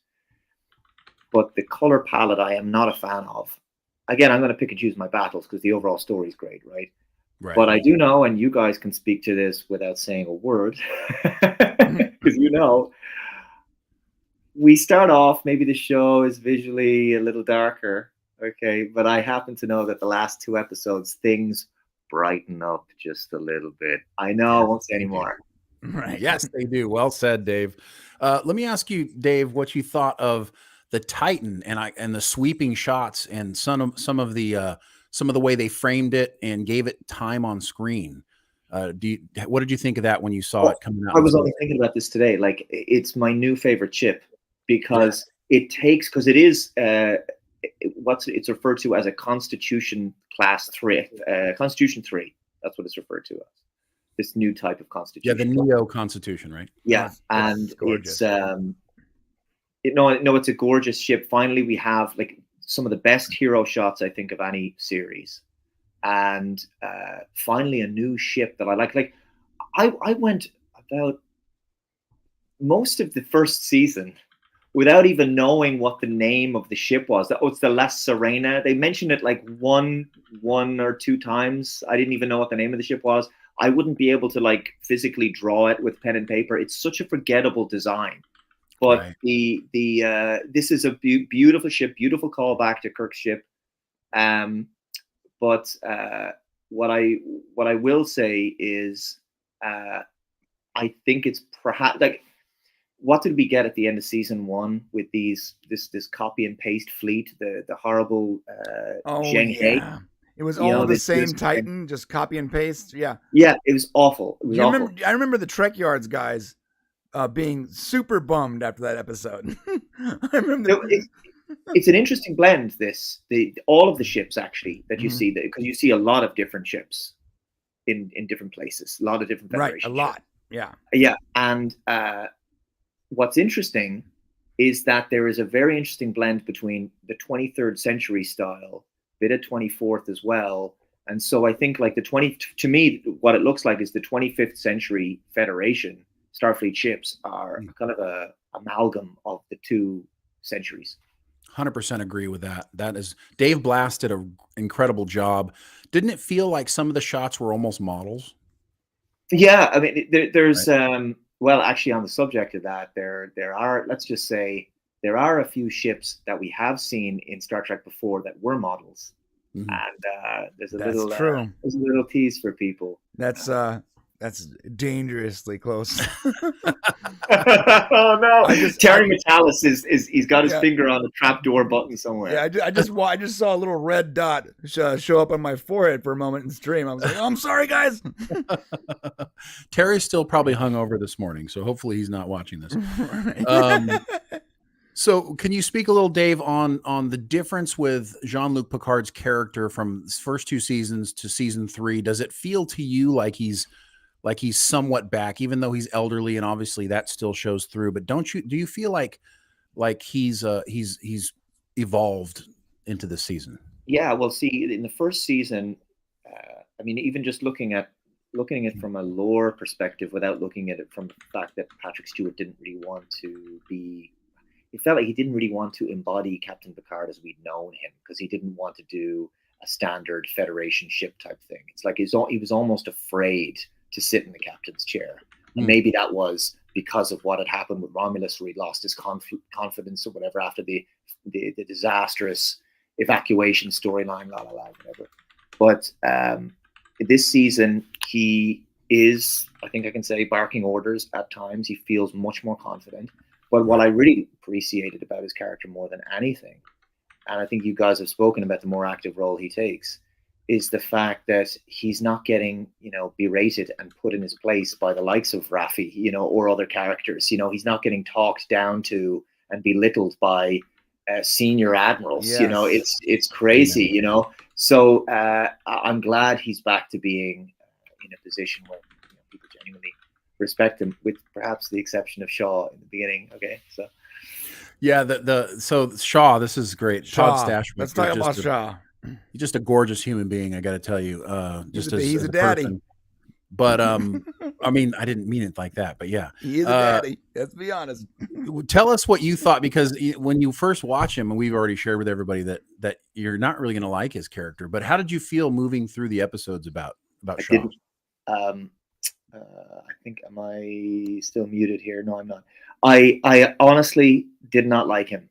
But the color palette, I am not a fan of. Again, I'm going to pick and choose my battles, because the overall story is great, right? But I do know, and you guys can speak to this without saying a word, because we start off, maybe the show is visually a little darker, okay? But I happen to know that the last 2 episodes, things brighten up just a little bit. I know, I won't say anymore. Right. Yes, they do. Well said, Dave. Let me ask you, Dave, what you thought of the Titan and the sweeping shots and some of the some of the way they framed it and gave it time on screen. What did you think of that when you saw it coming out? I was only thinking about this today. Like, it's my new favorite chip because it takes, because it is it's referred to as a Constitution Class 3, Constitution 3. That's what it's referred to as. This new type of Constitution. Yeah, the Neo Constitution, right? Yeah, and it's it's a gorgeous ship. Finally, we have like some of the best hero shots, I think, of any series, and finally a new ship that I like. Like, I went about most of the first season without even knowing what the name of the ship was. It's the La Serena. They mentioned it like one or two times. I didn't even know what the name of the ship was. I wouldn't be able to like physically draw it with pen and paper. It's such a forgettable design. But right. This is a beautiful ship, beautiful callback to Kirk's ship. But what I will say is I think it's perhaps like, what did we get at the end of season 1 with this copy and paste fleet, the horrible Zheng He? It was all the same Titan, just copy and paste. Yeah. Yeah, it was awful. It was awful. I remember the Trek Yards guys being super bummed after that episode. I remember. It's an interesting blend. All of the ships actually that you see, because you see a lot of different ships in different places, a lot of different Federation. Right, a lot. Ships. Yeah. And what's interesting is that there is a very interesting blend between the 23rd century style, bit of 24th as well. And so I think like to me, what it looks like is the 25th century Federation Starfleet ships are kind of a amalgam of the two centuries. 100% agree with that. That is, Dave Blass did an incredible job. Didn't it feel like some of the shots were almost models? Yeah, I mean, there's right. Well, actually, on the subject of that, there are, let's just say, there are a few ships that we have seen in Star Trek before that were models, and there's a little tease for people. That's dangerously close. Oh no! Terry Metalis he's got his finger on the trapdoor button somewhere. Yeah, I just saw a little red dot show up on my forehead for a moment in stream. I was like, oh, I'm sorry, guys. Terry's still probably hungover this morning, so hopefully he's not watching this. So can you speak a little, Dave, on the difference with Jean-Luc Picard's character from his first 2 seasons to season 3? Does it feel to you like he's somewhat back, even though he's elderly, and obviously that still shows through? But do you feel like he's evolved into this season? Yeah, well, see, in the first season, I mean, even just looking at it from a lore perspective, without looking at it from the fact that Patrick Stewart didn't really want to be. It felt like he didn't really want to embody Captain Picard as we'd known him, because he didn't want to do a standard Federation ship type thing. It's like he was almost afraid to sit in the captain's chair. And maybe that was because of what had happened with Romulus, where he lost his confidence or whatever after the disastrous evacuation storyline, whatever. But this season, he is, I think I can say, barking orders at times. He feels much more confident. But what I really appreciated about his character more than anything, and I think you guys have spoken about the more active role he takes, is the fact that he's not getting, berated and put in his place by the likes of Raffi, or other characters. He's not getting talked down to and belittled by senior admirals. Yes. It's crazy, So I'm glad he's back to being in a position where people genuinely respect him, with perhaps the exception of Shaw in the beginning. Okay, so yeah, so Shaw, this is great. Shaw Stash. Let's talk about Shaw. He's just a gorgeous human being, I got to tell you. He's a daddy. Person. But I mean, I didn't mean it like that. But yeah, he is a daddy. Let's be honest. Tell us what you thought, because when you first watch him, and we've already shared with everybody that you're not really going to like his character. But how did you feel moving through the episodes about Shaw? I think, am I still muted here? No, I'm not. I honestly did not like him.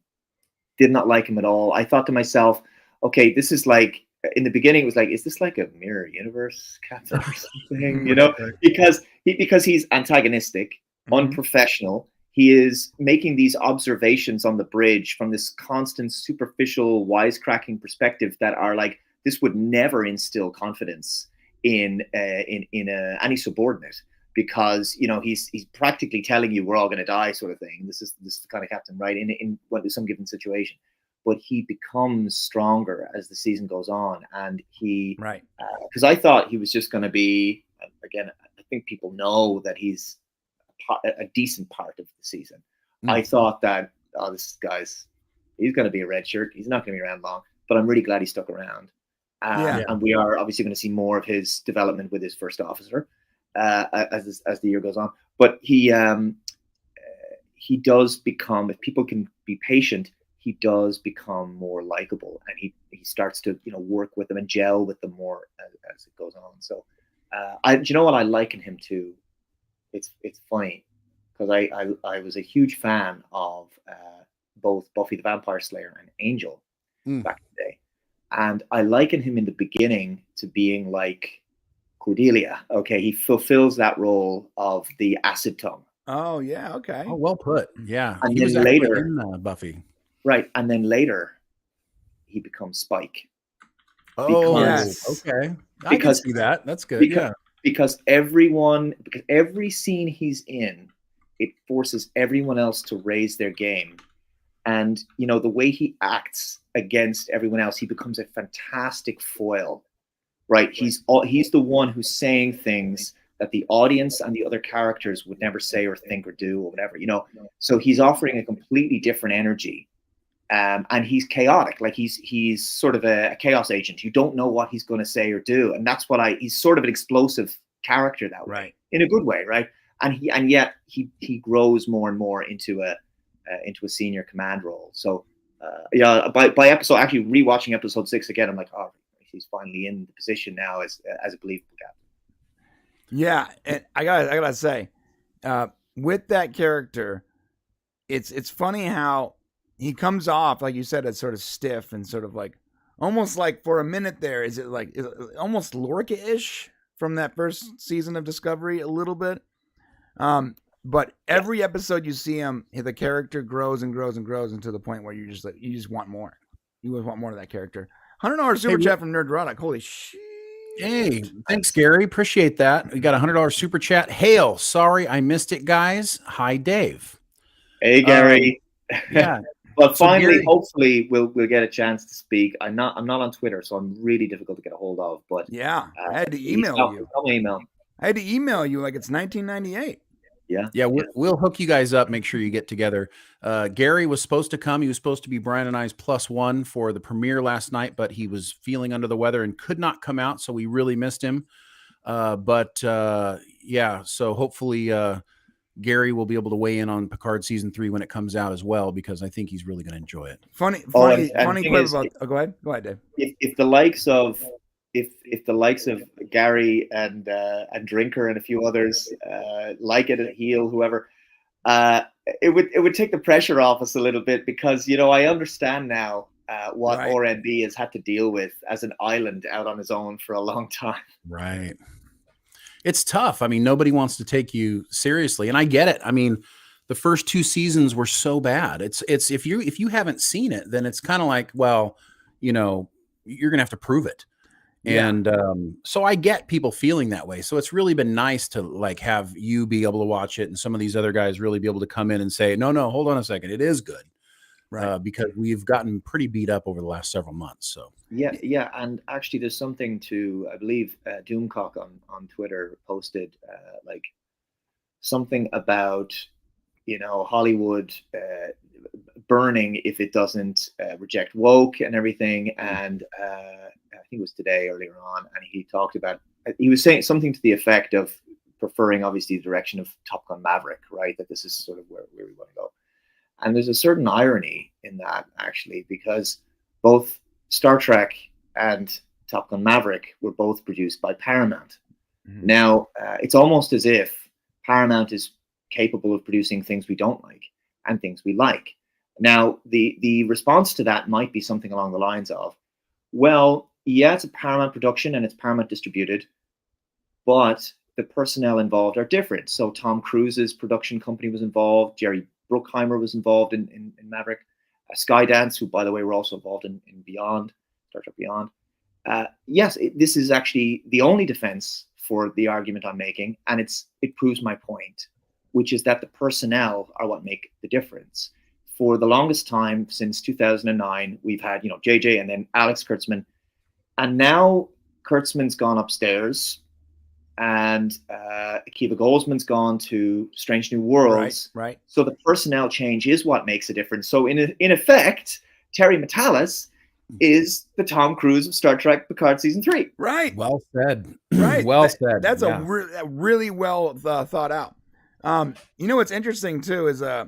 Did not like him at all. I thought to myself, okay, this is like, in the beginning it was like, is this like a mirror universe captain or something? Because he's antagonistic, unprofessional. He is making these observations on the bridge from this constant superficial wisecracking perspective that are like this would never instill confidence in any subordinate, because he's practically telling you we're all going to die, sort of thing. This is the kind of captain, right? In some given situation, but he becomes stronger as the season goes on, and he because I thought he was just going to be, again, I think people know that he's a decent part of the season. I thought that he's going to be a red shirt. He's not going to be around long, but I'm really glad he stuck around. And we are obviously going to see more of his development with his first officer as the year goes on. But he does become, if people can be patient, he does become more likable, and he starts to work with them and gel with them more as it goes on. So do you know what I liken him to? It's funny, because I was a huge fan of both Buffy the Vampire Slayer and Angel back in the day. And I liken him in the beginning to being like Cordelia. Okay, he fulfills that role of the acid tongue. Oh, yeah, okay. Oh, well put. Yeah. And he then was later in Buffy. Right, and then later he becomes Spike. Oh, yes. Okay. I can see that. That's good. Because every scene he's in, it forces everyone else to raise their game. And the way he acts against everyone else, he becomes a fantastic foil, right? He's the one who's saying things that the audience and the other characters would never say or think or do or whatever, So he's offering a completely different energy, and he's chaotic. Like he's sort of a chaos agent. You don't know what he's going to say or do, and that's what he's sort of an explosive character that way, in a good way, right? And yet he grows more and more into a senior command role. So by episode, actually rewatching episode 6 again, I'm like, oh, he's finally in the position now as a believable captain. Yeah, and I gotta say, with that character, it's funny how he comes off, like you said, as sort of stiff and sort of like almost like for a minute there, is it almost Lorca-ish from that first season of Discovery a little bit. But every episode you see him, the character grows and grows and grows into the point where you just want more. You want more of that character. $100 super chat from Nerdrotic. Holy shit. Hey, thanks, Gary. Appreciate that. We got a $100 super chat. Hail. Sorry, I missed it, guys. Hi, Dave. Hey, Gary. Yeah. But So finally, Gary, hopefully, we'll get a chance to speak. I'm not on Twitter, so I'm really difficult to get a hold of. But yeah, I had to email you. I had to email you like it's 1998. Yeah, we'll hook you guys up. Make sure you get together. Gary was supposed to come. He was supposed to be Brian and I's +1 for the premiere last night, but he was feeling under the weather and could not come out, so we really missed him. Yeah, so hopefully Gary will be able to weigh in on Picard season 3 when it comes out as well, because I think he's really going to enjoy it. Funny quip about. Go ahead, Dave. If the likes of Gary and Drinker and a few others like it, Heel, whoever, it would take the pressure off us a little bit, because I understand now what RNB has had to deal with as an island out on his own for a long time. Right. It's tough. I mean, nobody wants to take you seriously, and I get it. I mean, the first 2 seasons were so bad. It's if you haven't seen it, then it's kind of like, well, you're gonna have to prove it. Yeah. And so I get people feeling that way. So it's really been nice to like have you be able to watch it, and some of these other guys really be able to come in and say, no, hold on a second, it is good. Right. Because we've gotten pretty beat up over the last several months. So yeah, and actually, there's something to, I believe, Doomcock on Twitter posted like something about Hollywood burning if it doesn't reject woke and everything, and I think it was today earlier on, and he was saying something to the effect of preferring obviously the direction of Top Gun Maverick, right? That this is sort of where we want to go. And there's a certain irony in that, actually, because both Star Trek and Top Gun Maverick were both produced by Paramount. Mm-hmm. Now, it's almost as if Paramount is capable of producing things we don't like and things we like. Now, the response to that might be something along the lines of, well, yeah, it's a Paramount production and it's Paramount distributed, but the personnel involved are different. So Tom Cruise's production company was involved. Jerry Bruckheimer was involved in Maverick. Skydance, who, by the way, were also involved in Beyond, Star Trek Beyond. yes, this is actually the only defense for the argument I'm making, and it proves my point, which is that the personnel are what make the difference. For the longest time, since 2009, we've had, JJ and then Alex Kurtzman, and now Kurtzman's gone upstairs, and Akiva Goldsman's gone to Strange New Worlds. Right. So the personnel change is what makes a difference. So in effect, Terry Matalas is the Tom Cruise of Star Trek Picard season 3. Right. Well said. Right. Well said. That's a really well thought out. What's interesting too is I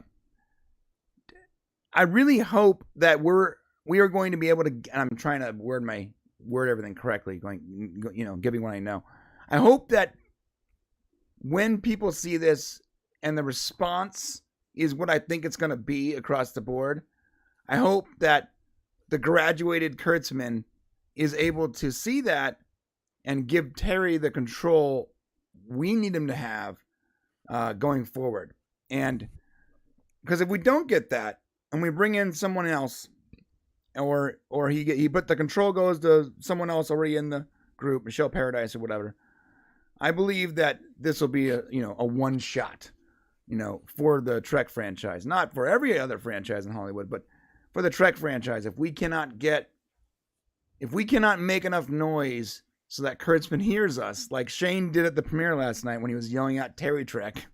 really hope that we are going to be able to. And I'm trying to word everything correctly, giving what I know. I hope that when people see this and the response is what I think it's going to be across the board, I hope that the graduated Kurtzman is able to see that and give Terry the control we need him to have going forward. And because if we don't get that and we bring in someone else, or but the control goes to someone else already in the group, Michelle Paradise or whatever, I believe that this will be a one shot, for the Trek franchise, not for every other franchise in Hollywood, but for the Trek franchise. If we cannot make enough noise so that Kurtzman hears us, like Shane did at the premiere last night when he was yelling out Terry Trek.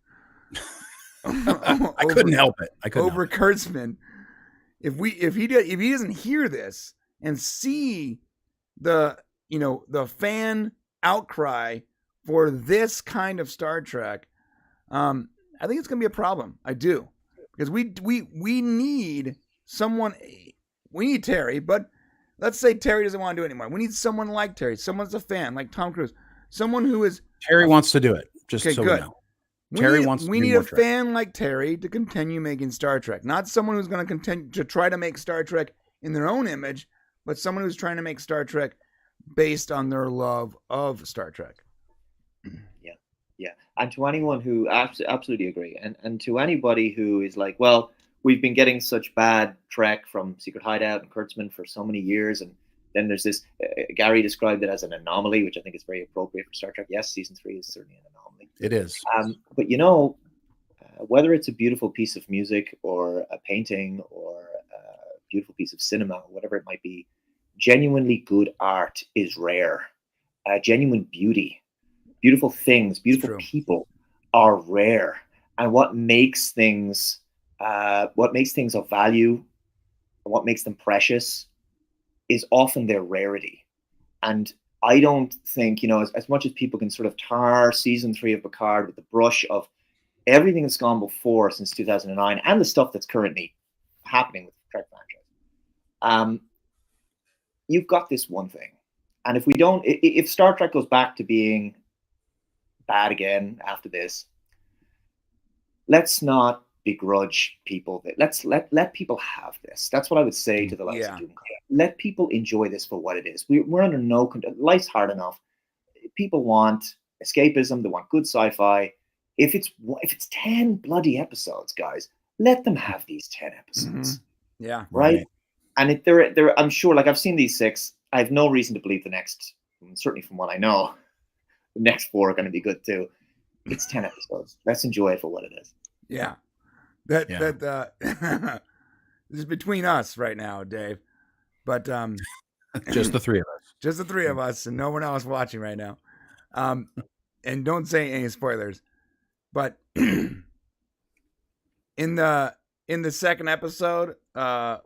I couldn't help it. Over Kurtzman. If he doesn't hear this and see the fan outcry for this kind of Star Trek, I think it's going to be a problem. I do, because we need someone. We need Terry, but let's say Terry doesn't want to do it anymore. We need someone like Terry. Someone's a fan, like Tom Cruise. Someone who is Terry wants to do it. Just okay, so good. we know. Terry wants. We need a fan like Terry to continue making Star Trek, not someone who's going to continue to try to make Star Trek in their own image, but someone who's trying to make Star Trek based on their love of Star Trek. Yeah. And to anyone who absolutely agree, and to anybody who is like, well, we've been getting such bad Trek from Secret Hideout and Kurtzman for so many years, and then there's this. Gary described it as an anomaly, which I think is very appropriate for Star Trek. Yes, season 3 is certainly an anomaly. It is. But whether it's a beautiful piece of music or a painting or a beautiful piece of cinema, or whatever it might be, genuinely good art is rare. Genuine beauty, beautiful things, beautiful people are rare. And what makes things of value, and what makes them precious, is often their rarity. And I don't think, as much as people can sort of tar season 3 of Picard with the brush of everything that's gone before since 2009 and the stuff that's currently happening with the Trek franchise, you've got this one thing. And if Star Trek goes back to being bad again after this, let's not begrudge people. Let's let people have this. That's what I would say to the likes of Doom. Let people enjoy this for what it is. We're under no control. Life's hard enough. People want escapism. They want good sci-fi. If it's 10 bloody episodes, guys, let them have these 10 episodes. Mm-hmm. Yeah. Right. And if they're, I'm sure, like I've seen these 6. I have no reason to believe the next, certainly from what I know, the next 4 are going to be good too. It's 10 episodes. Let's enjoy it for what it is. Yeah. That this is between us right now, Dave. But just the 3 of us. Just the 3 of us and no one else watching right now. And don't say any spoilers. But in the second episode,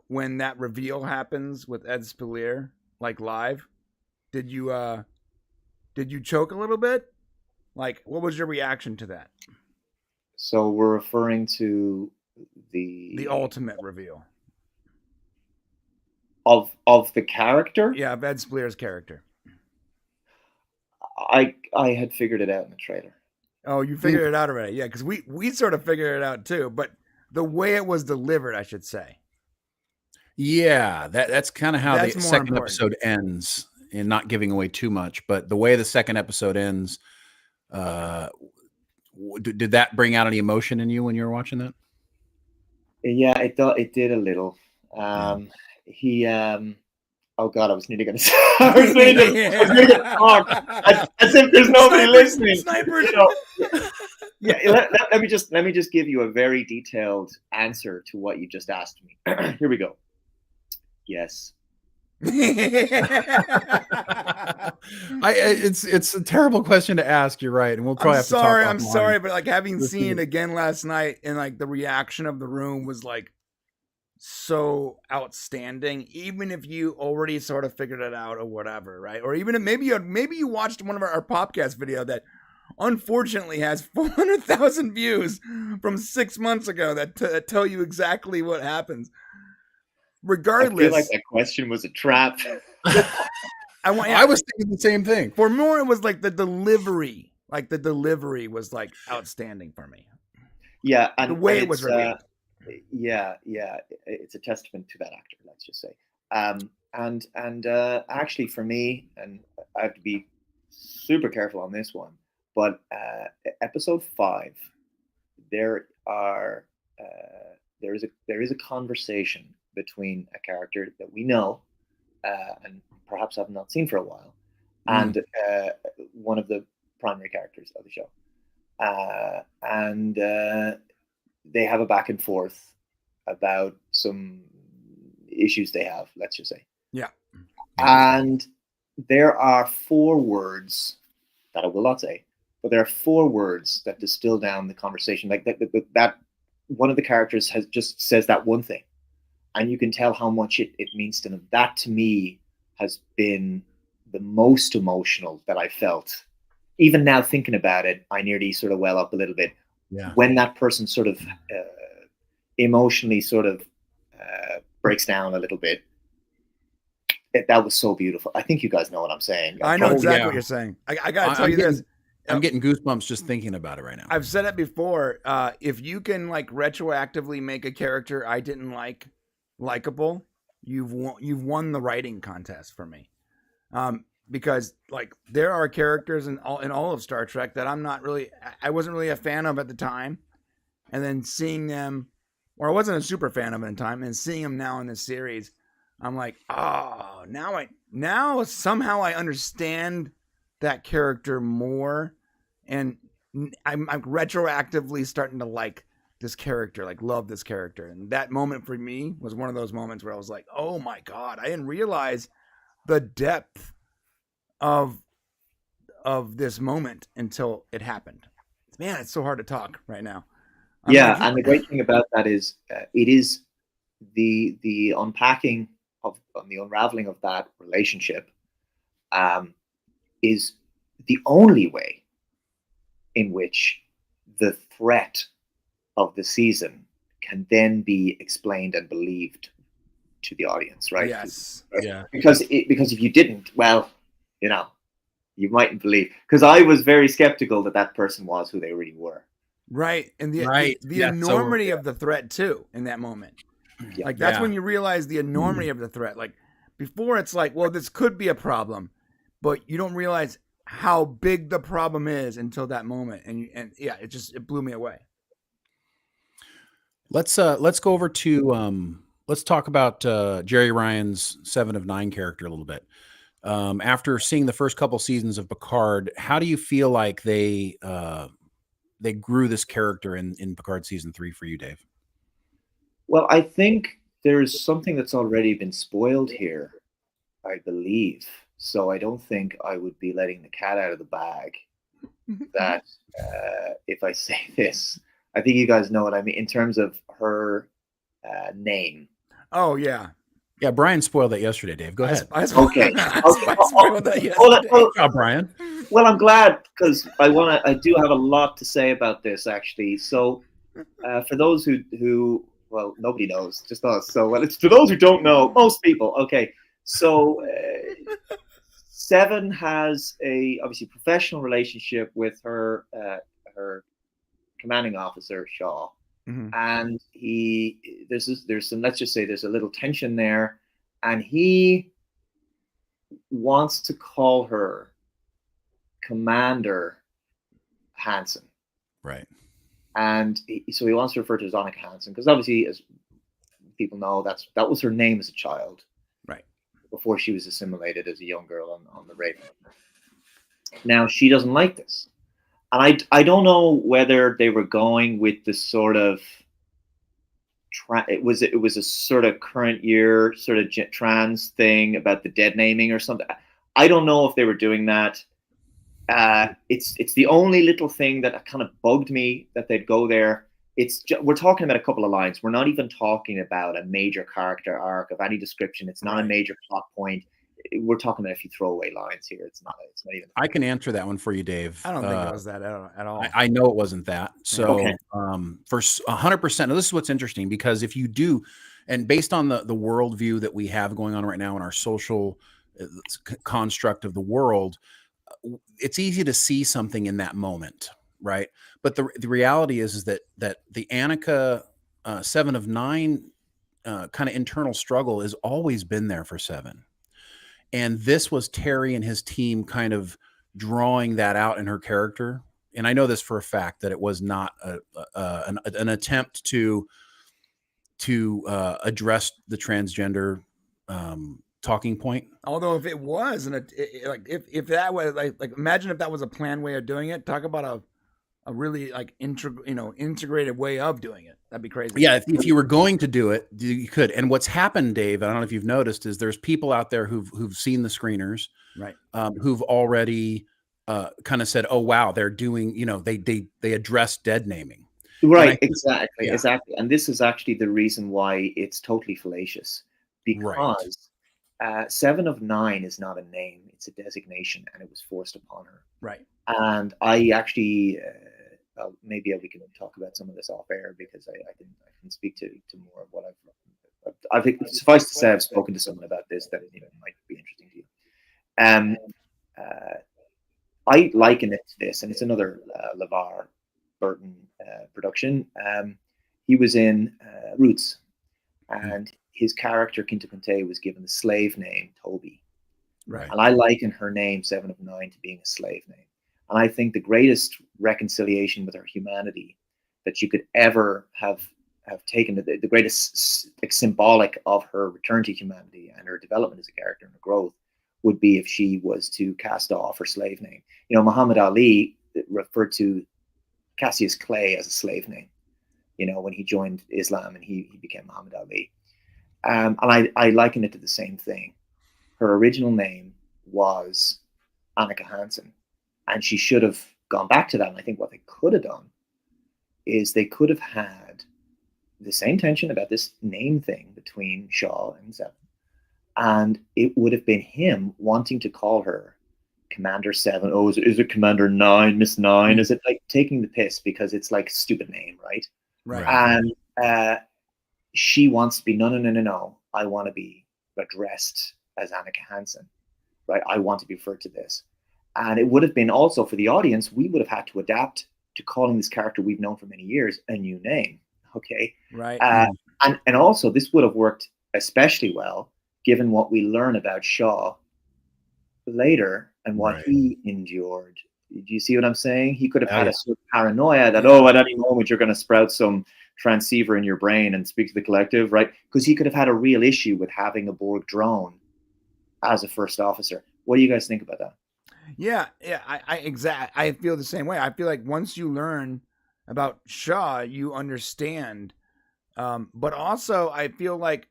when that reveal happens with Ed Speleer, like live, did you choke a little bit? Like, what was your reaction to that? So we're referring to the ultimate reveal of the character. Yeah, of Ed Speleer's character. I had figured it out in the trailer. Oh, you figured it out already? Yeah, because we sort of figured it out too, but the way it was delivered, I should say. Yeah, that's kind of how the second episode ends, and not giving away too much. But the way the second episode ends, did that bring out any emotion in you when you were watching that? Yeah, it did a little. Oh God, I was nearly going to. I was nearly going to talk as if there's nobody listening. Snipers. You know, yeah. Let me just give you a very detailed answer to what you just asked me. Here we go. Yes. It's a terrible question to ask. You're right, and we'll probably have to talk offline. I'm sorry, but like having seen it again last night, and like the reaction of the room was like so outstanding. Even if you already sort of figured it out or whatever, right? Or even if maybe you watched one of our Popcast video that unfortunately has 400,000 views from 6 months ago that tell you exactly what happens. Regardless, I feel like that question was a trap. I was thinking the same thing. For more, it was like the delivery. Like the delivery was like outstanding for me. Yeah, and the way it was revealed. Yeah, it's a testament to that actor. Let's just say. Actually, for me, and I have to be super careful on this one, but episode 5, there is a conversation between a character that we know and perhaps have not seen for a while, and one of the primary characters of the show, and they have a back and forth about some issues they have. Let's just say, yeah. And there are 4 words that I will not say, but there are 4 words that distill down the conversation. Like that one of the characters has just says that one thing. And you can tell how much it means to them. That, to me, has been the most emotional that I felt. Even now, thinking about it, I nearly sort of well up a little bit. Yeah. When that person sort of emotionally sort of breaks down a little bit. That was so beautiful. I think you guys know what I'm saying. I know exactly what you're saying. I got to tell you this. I'm getting goosebumps just thinking about it right now. I've said it before. If you can like retroactively make a character I didn't like likable, you've won the writing contest for me. Because like there are characters in all of Star Trek that I wasn't really a fan of at the time, and then seeing them, or I wasn't a super fan of at the time, and seeing them now in this series, I'm like, oh, now somehow I understand that character more, and I'm retroactively starting to like this character, like love this character. And that moment for me was one of those moments where I was like, oh my God, I didn't realize the depth of this moment until it happened. Man, it's so hard to talk right now. And the great thing about that is it is the unpacking of the unraveling of that relationship is the only way in which the threat of the season can then be explained and believed to the audience, right? Yes. Yeah. Because if you didn't, well, you know, you mightn't believe. Because I was very skeptical that person was who they really were. Right. And the enormity of the threat too in that moment. Yeah. Like that's when you realize the enormity of the threat. Like before it's like, well, this could be a problem, but you don't realize how big the problem is until that moment. And yeah, it blew me away. Let's go over to let's talk about Jerry Ryan's 7 of 9 character a little bit. After seeing the first couple seasons of Picard, how do you feel like they grew this character in Picard season 3 for you, Dave? Well, I think there's something that's already been spoiled here, I believe. So I don't think I would be letting the cat out of the bag. That if I say this, I think you guys know what I mean in terms of her name. Oh yeah. Yeah, Brian spoiled that yesterday, Dave. Go ahead. Okay. I spoiled that yesterday. Good job, Brian. Well, I'm glad because I do have a lot to say about this actually. So for those who well, nobody knows, just us. So it's for those who don't know, most people. Okay. So 7 has a obviously professional relationship with her commanding officer Shaw. Mm-hmm. And there's some, let's just say there's a little tension there, and he wants to call her Commander Hansen. Right. And so he wants to refer to her as Annika Hansen because obviously, as people know, that was her name as a child. Right. before she was assimilated as a young girl on the Raven. Now she doesn't like this, and I don't know whether they were going with the sort of it was a sort of current year sort of trans thing about the dead naming or something. I don't know if they were doing that. It's the only little thing that kind of bugged me that they'd go there. We're talking about a couple of lines. We're not even talking about a major character arc of any description. It's not a major plot point. We're talking about a few throwaway lines here. It's not even. I can answer that one for you, Dave. I don't think it was that at all. I know it wasn't that. So Okay. For 100%, this is what's interesting, because if you do, and based on the worldview that we have going on right now in our social construct of the world, it's easy to see something in that moment, right? But the reality is that the Annika 7 of 9 kind of internal struggle has always been there for 7. And this was Terry and his team kind of drawing that out in her character. And I know this for a fact, that it was not an attempt to address the transgender talking point. Although if it was, and if that was like imagine if that was a planned way of doing it. Talk about a really like integrated way of doing it. That'd be crazy. Yeah, if you were going to do it, you could. And what's happened, Dave, I don't know if you've noticed, is there's people out there who've seen the screeners, right? Who've already kind of said, "Oh wow, they're doing," they address dead naming. Right, exactly. And this is actually the reason why it's totally fallacious, because 7 of 9 is not a name; it's a designation, and it was forced upon her. Right. And I actually, maybe we can talk about some of this off air, because I can speak to more of what I've suffice to say, I've spoken to someone about this that might be interesting to you. I liken it to this, and it's another LeVar Burton production. He was in Roots, and his character Quinta Conte was given the slave name Toby. Right. And I liken her name 7 of 9 to being a slave name. And I think the greatest reconciliation with her humanity that you could ever have taken, the greatest symbolic of her return to humanity and her development as a character and her growth, would be if she was to cast off her slave name. Muhammad Ali referred to Cassius Clay as a slave name, when he joined Islam and he became Muhammad Ali. And I liken it to the same thing. Her original name was Annika Hansen, and she should have gone back to that. And I think what they could have done is they could have had the same tension about this name thing between Shaw and 7. And it would have been him wanting to call her Commander 7. Oh, is it Commander 9, Miss 9? Is it like taking the piss because it's like a stupid name, right? Right. And she wants to be, no. I want to be addressed as Annika Hansen, right? I want to be referred to this. And it would have been also for the audience, we would have had to adapt to calling this character we've known for many years a new name, okay? Right. And also this would have worked especially well given what we learn about Shaw later and what he endured. Do you see what I'm saying? He could have had a sort of paranoia that, at any moment you're going to sprout some transceiver in your brain and speak to the collective, right? Because he could have had a real issue with having a Borg drone as a first officer. What do you guys think about that? Yeah, I feel the same way. I feel like once you learn about Shaw, you understand. But also I feel like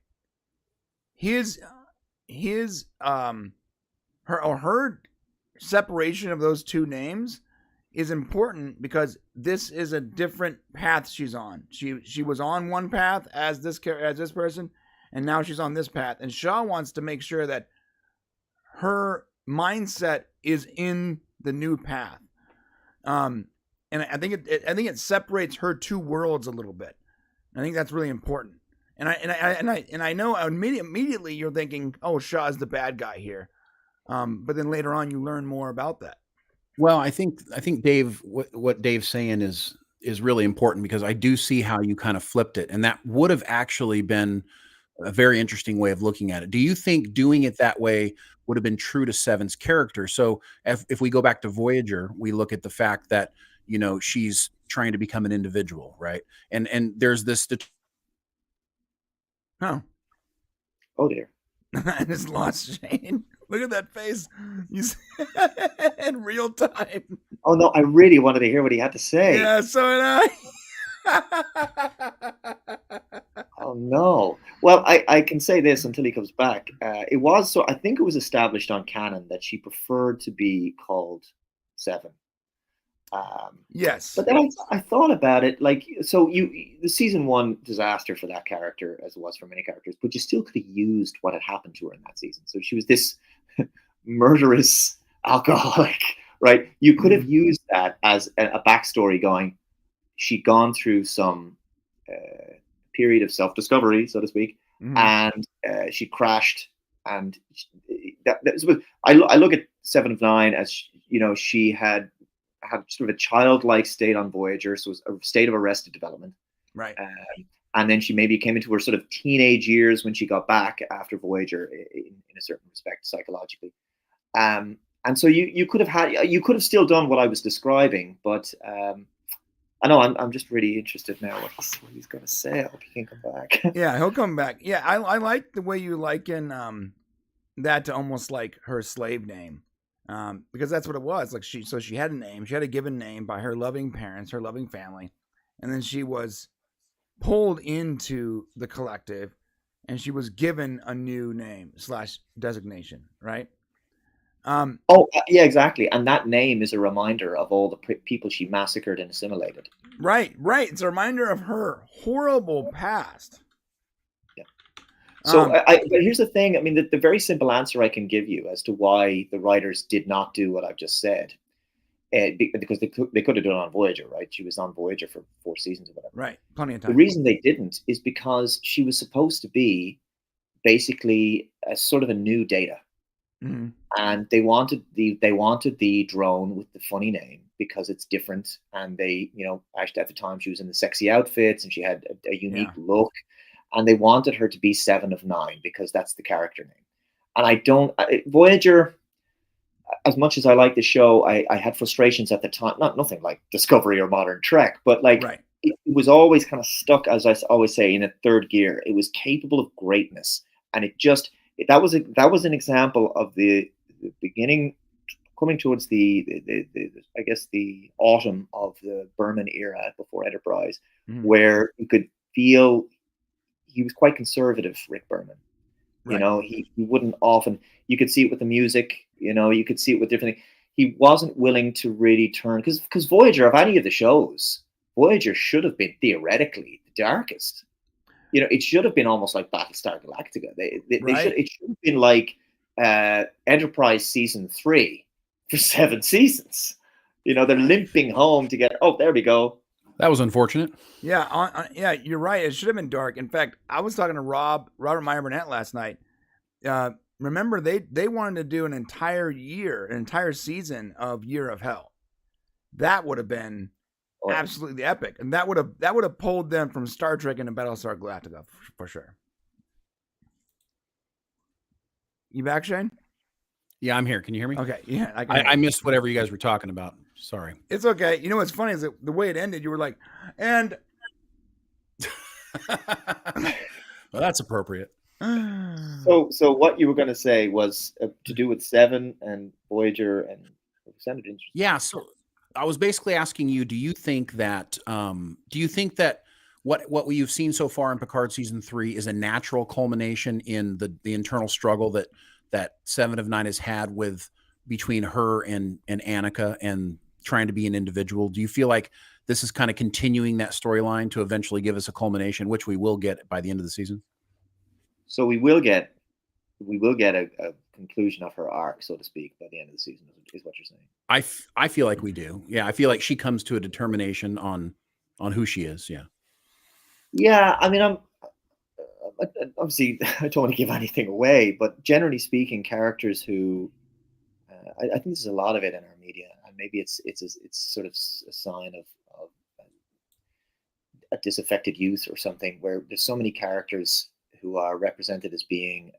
her separation of those two names is important, because this is a different path she's on. She was on one path as this person, and now she's on this path. And Shaw wants to make sure that her mindset is in the new path. And I think it separates her two worlds a little bit. I think that's really important. And I know immediately you're thinking, oh, Shaw's the bad guy here. But then later on you learn more about that. Well, I think Dave, what Dave's saying is really important, because I do see how you kind of flipped it, and that would have actually been a very interesting way of looking at it. Do you think doing it that way would have been true to 7's character? So if we go back to Voyager, we look at the fact that, she's trying to become an individual, right? And there's this. Oh dear. I just lost Shane. Look at that face. You in real time. Oh no, I really wanted to hear what he had to say. Yeah, so did I. Oh no. Well, I can say this until he comes back. It was so. I think it was established on canon that she preferred to be called Seven. Yes. But then I thought about it, like, so the season 1 disaster for that character, as it was for many characters, but you still could have used what had happened to her in that season. So she was this murderous alcoholic, right? You could have used that as a backstory going, she'd gone through some period of self-discovery, so to speak, and she crashed. And I look at 7 of 9 as, you know, she had sort of a childlike state on Voyager, so it was a state of arrested development. Right. And then she maybe came into her sort of teenage years when she got back after Voyager in a certain respect psychologically. And so you could have still done what I was describing, but I know I'm just really interested now what he's going to say. I hope he can come back. Yeah, he'll come back. Yeah, I like the way you liken that to almost like her slave name. Because that's what it was. Like she had a name, she had a given name by her loving parents, her loving family, and then she was pulled into the collective, and she was given a new name / designation, right? Yeah, exactly. And that name is a reminder of all the people she massacred and assimilated. Right. It's a reminder of her horrible past. So but here's the thing. I mean, the very simple answer I can give you as to why the writers did not do what I've just said, because they could have done it on Voyager, right? She was on Voyager for 4 seasons or whatever. Right, plenty of time. The reason they didn't is because she was supposed to be basically a sort of a new Data, and they wanted the drone with the funny name because it's different, and they, you know, actually at the time she was in the sexy outfits and she had a unique look. And they wanted her to be 7 of 9 because that's the character name. And Voyager, as much as I like the show, I had frustrations at the time. Nothing like Discovery or Modern Trek, but like it was always kind of stuck, as I always say, in a third gear. It was capable of greatness, and that was an example of the beginning, coming towards the I guess the autumn of the Berman era before Enterprise, where you could feel. He was quite conservative, Rick Berman. You know, he wouldn't often. You could see it with the music. You know, you could see it with different things. He wasn't willing to really turn because Voyager, of any of the shows, Voyager should have been theoretically the darkest. You know, it should have been almost like Battlestar Galactica. It should have been like Enterprise season 3 for 7 seasons. You know, they're limping home to get. Oh, there we go. That was unfortunate. Yeah, yeah, you're right. It should have been dark. In fact, I was talking to Robert Meyer Burnett last night. Remember, they wanted to do an entire season of Year of Hell. That would have been absolutely epic, and that would have pulled them from Star Trek into Battlestar Galactica for sure. You back, Shane? Yeah, I'm here. Can you hear me? Okay. Yeah, I missed whatever you guys were talking about. Sorry. It's okay. You know what's funny is that the way it ended, you were like, and. Well, that's appropriate. So what you were going to say was to do with 7 and Voyager, and it sounded interesting. Yeah. So I was basically asking you, do you think that what we've seen so far in Picard season 3 is a natural culmination in the internal struggle that 7 of 9 has had between her and Annika and trying to be an individual? Do you feel like this is kind of continuing that storyline to eventually give us a culmination, which we will get by the end of the season? So we will get a conclusion of her arc, so to speak, by the end of the season, is what you're saying. I feel like we do. Yeah, I feel like she comes to a determination on who she is. Yeah. Yeah, I mean, I'm obviously I don't want to give anything away, but generally speaking, characters who I think there's a lot of it in our media, and maybe it's sort of a sign of a disaffected youth or something, where there's so many characters who are represented as being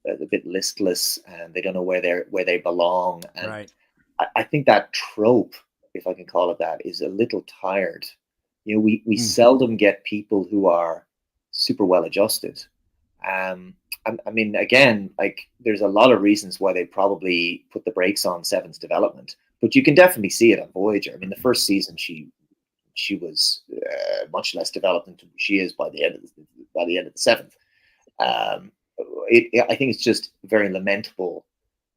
a bit listless, and they don't know where they belong. And I think that trope, if I can call it that, is a little tired. You know, we seldom get people who are super well adjusted. I mean, again, like there's a lot of reasons why they probably put the brakes on Seven's development, but you can definitely see it on Voyager. I mean, the first season she was much less developed than she is by the end of the seventh. I think it's just very lamentable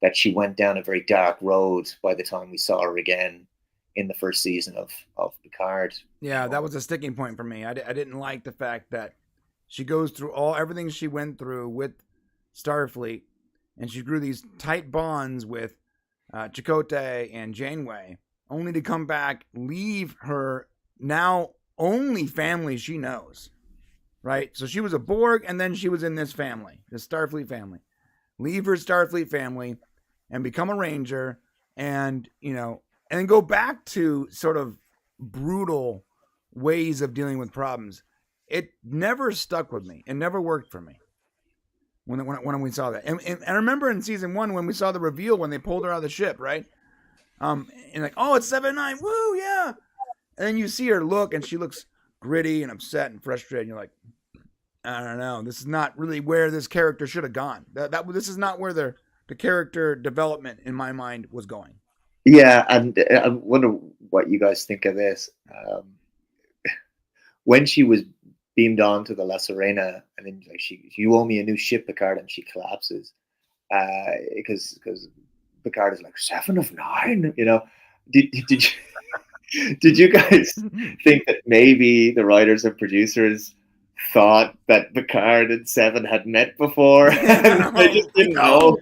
that she went down a very dark road by the time we saw her again in the first season of Picard. Yeah, that was a sticking point for me. I didn't like the fact that she goes through everything she went through with Starfleet, and she grew these tight bonds with Chakotay and Janeway, only to come back, leave her now only family she knows, right? So she was a Borg, and then she was in this family, this Starfleet family. Leave her Starfleet family and become a Ranger, and, you know, and then go back to sort of brutal ways of dealing with problems. It never stuck with me. It never worked for me when we saw that. And I remember in season 1 when we saw the reveal when they pulled her out of the ship, right? And like, oh, it's 7-9, woo, yeah. And then you see her look, and she looks gritty and upset and frustrated. And you're like, I don't know. This is not really where this character should have gone. This is not where the character development in my mind was going. Yeah, and I wonder what you guys think of this. When she was beamed on to the La Serena, and then like you owe me a new ship, Picard, and she collapses because Picard is like 7 of 9. You know, did you guys think that maybe the writers and producers thought that Picard and Seven had met before? They just didn't know.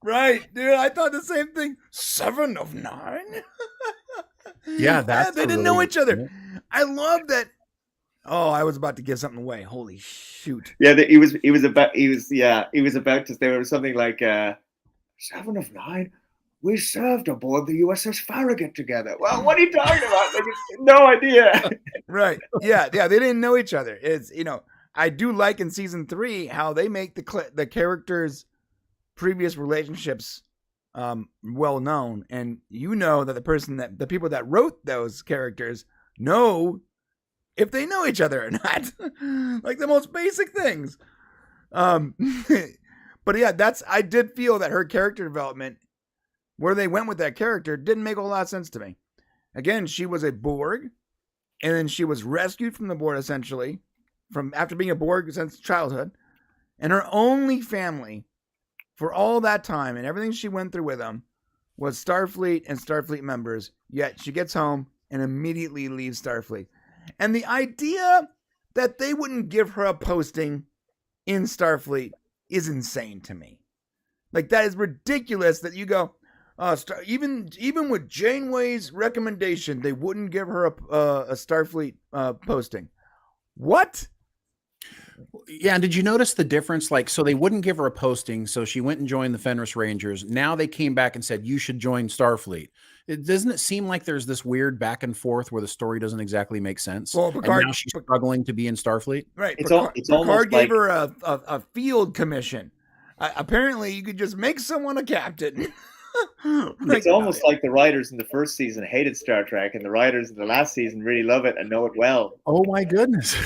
Right, dude. I thought the same thing. 7 of 9. Yeah, they didn't know each other. I love that. Oh, I was about to give something away. Holy shoot! Yeah, he was about to say there was something like 7 of 9. We served aboard the USS Farragut together. Well, what are you talking about? Like, no idea. Right? Yeah. They didn't know each other. It's, you know, I do like in season 3 how they make the characters' previous relationships well known, and you know that the people that wrote those characters know if they know each other or not. Like the most basic things. But yeah, I did feel that her character development, where they went with that character, didn't make a whole lot of sense to me. Again, she was a Borg, and then she was rescued from the Borg essentially, from after being a Borg since childhood, and her only family for all that time and everything she went through with them was Starfleet and Starfleet members. Yet she gets home and immediately leaves Starfleet. And the idea that they wouldn't give her a posting in Starfleet is insane to me. Like, that is ridiculous that you go, even with Janeway's recommendation, they wouldn't give her a Starfleet posting. What? Yeah, and did you notice the difference? Like, so they wouldn't give her a posting, so she went and joined the Fenris Rangers. Now they came back and said, you should join Starfleet. Doesn't it seem like there's this weird back and forth where the story doesn't exactly make sense? Well, Picard, and now she's struggling to be in Starfleet? Right. It's Picard gave her a field commission. Apparently, you could just make someone a captain. It's almost like the writers in the first season hated Star Trek, and the writers in the last season really love it and know it well. Oh, my goodness.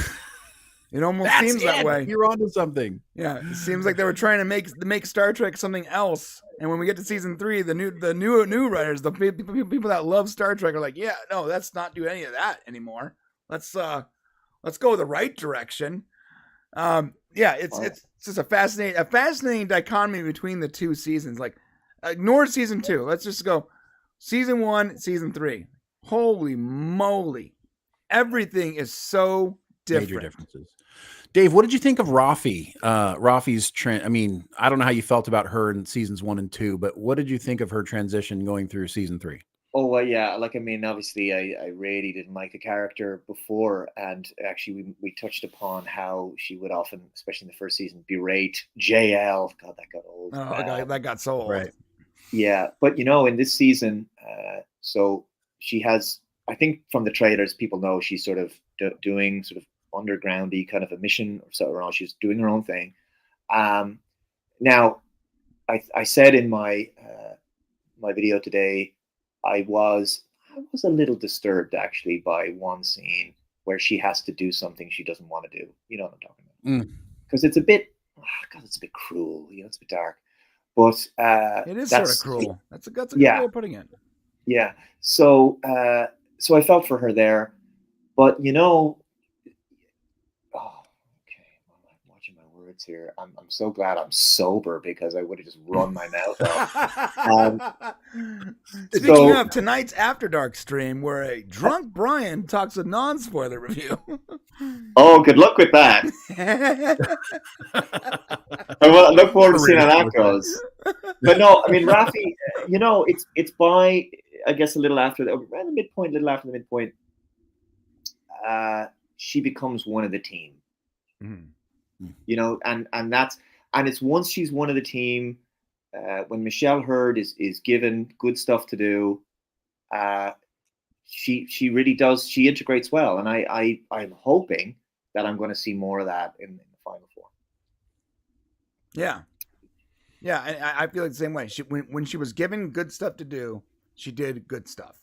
It almost seems that way. You're onto something. Yeah, it seems like they were trying to make Star Trek something else. And when we get to season 3, the new writers, the people that love Star Trek are like, yeah, no, let's not do any of that anymore. Let's go the right direction. Yeah, it's just a fascinating dichotomy between the two seasons. Like, ignore season 2. Let's just go season 1, season 3. Holy moly, everything is so different. Major differences. Dave, what did you think of Raffi? Raffi's trend. I mean, I don't know how you felt about her in seasons 1 and 2, but what did you think of her transition going through season 3? Oh, well, yeah. Like, I mean, obviously, I really didn't like the character before, and actually, we touched upon how she would often, especially in the first season, berate JL. God, that got old. Oh, that got so old. Right. Yeah, but you know, in this season, so she has. I think from the trailers, people know she's sort of doing sort of undergroundy kind of a mission or so, or she's doing her own thing. Now, I said in my my video today, I was a little disturbed actually by one scene where she has to do something she doesn't want to do. You know what I'm talking about? Because it's a bit God, it's a bit cruel. It's a bit dark. But It is sort of cruel. That's a good way of putting it. Yeah. So so I felt for her there, but okay. I'm watching my words here. I'm so glad I'm sober because I would have just run my mouth off. Speaking of tonight's After Dark stream, where a drunk Brian talks a non-spoiler review. Oh, good luck with that. I look forward to seeing how that goes. But no, I mean, Raffi, it's by, I guess, a little after little after the midpoint, she becomes one of the team. And it's once she's one of the team, when Michelle Hurd is given good stuff to do, she really does. She integrates well, and I'm hoping that I'm going to see more of that in the final four. Yeah, I feel like the same way. When she was given good stuff to do, she did good stuff.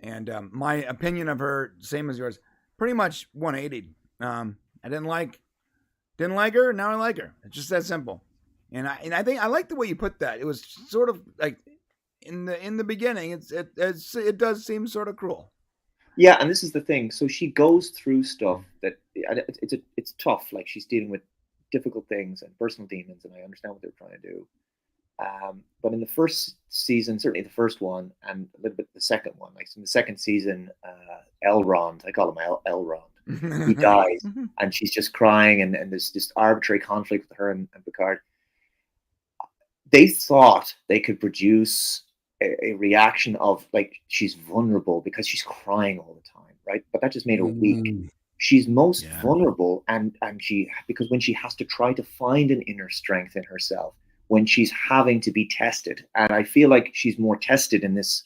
And my opinion of her, same as yours, pretty much 180. I didn't like her. Now I like her. It's just that simple. And I think I like the way you put that. It was sort of like in the beginning. It does seem sort of cruel. Yeah, and this is the thing. So she goes through stuff that it's tough. Like, she's dealing with difficult things and personal demons, and I understand what they're trying to do. But in the first season, certainly the first one, and a little bit the second one, like in the second season, Elrond, I call him Elrond, he dies, and she's just crying, and there's this arbitrary conflict with her and Picard. They thought they could produce a reaction of, like, she's vulnerable because she's crying all the time, right? But that just made her weak. She's most vulnerable, and because when she has to try to find an inner strength in herself, when she's having to be tested, and I feel like she's more tested in this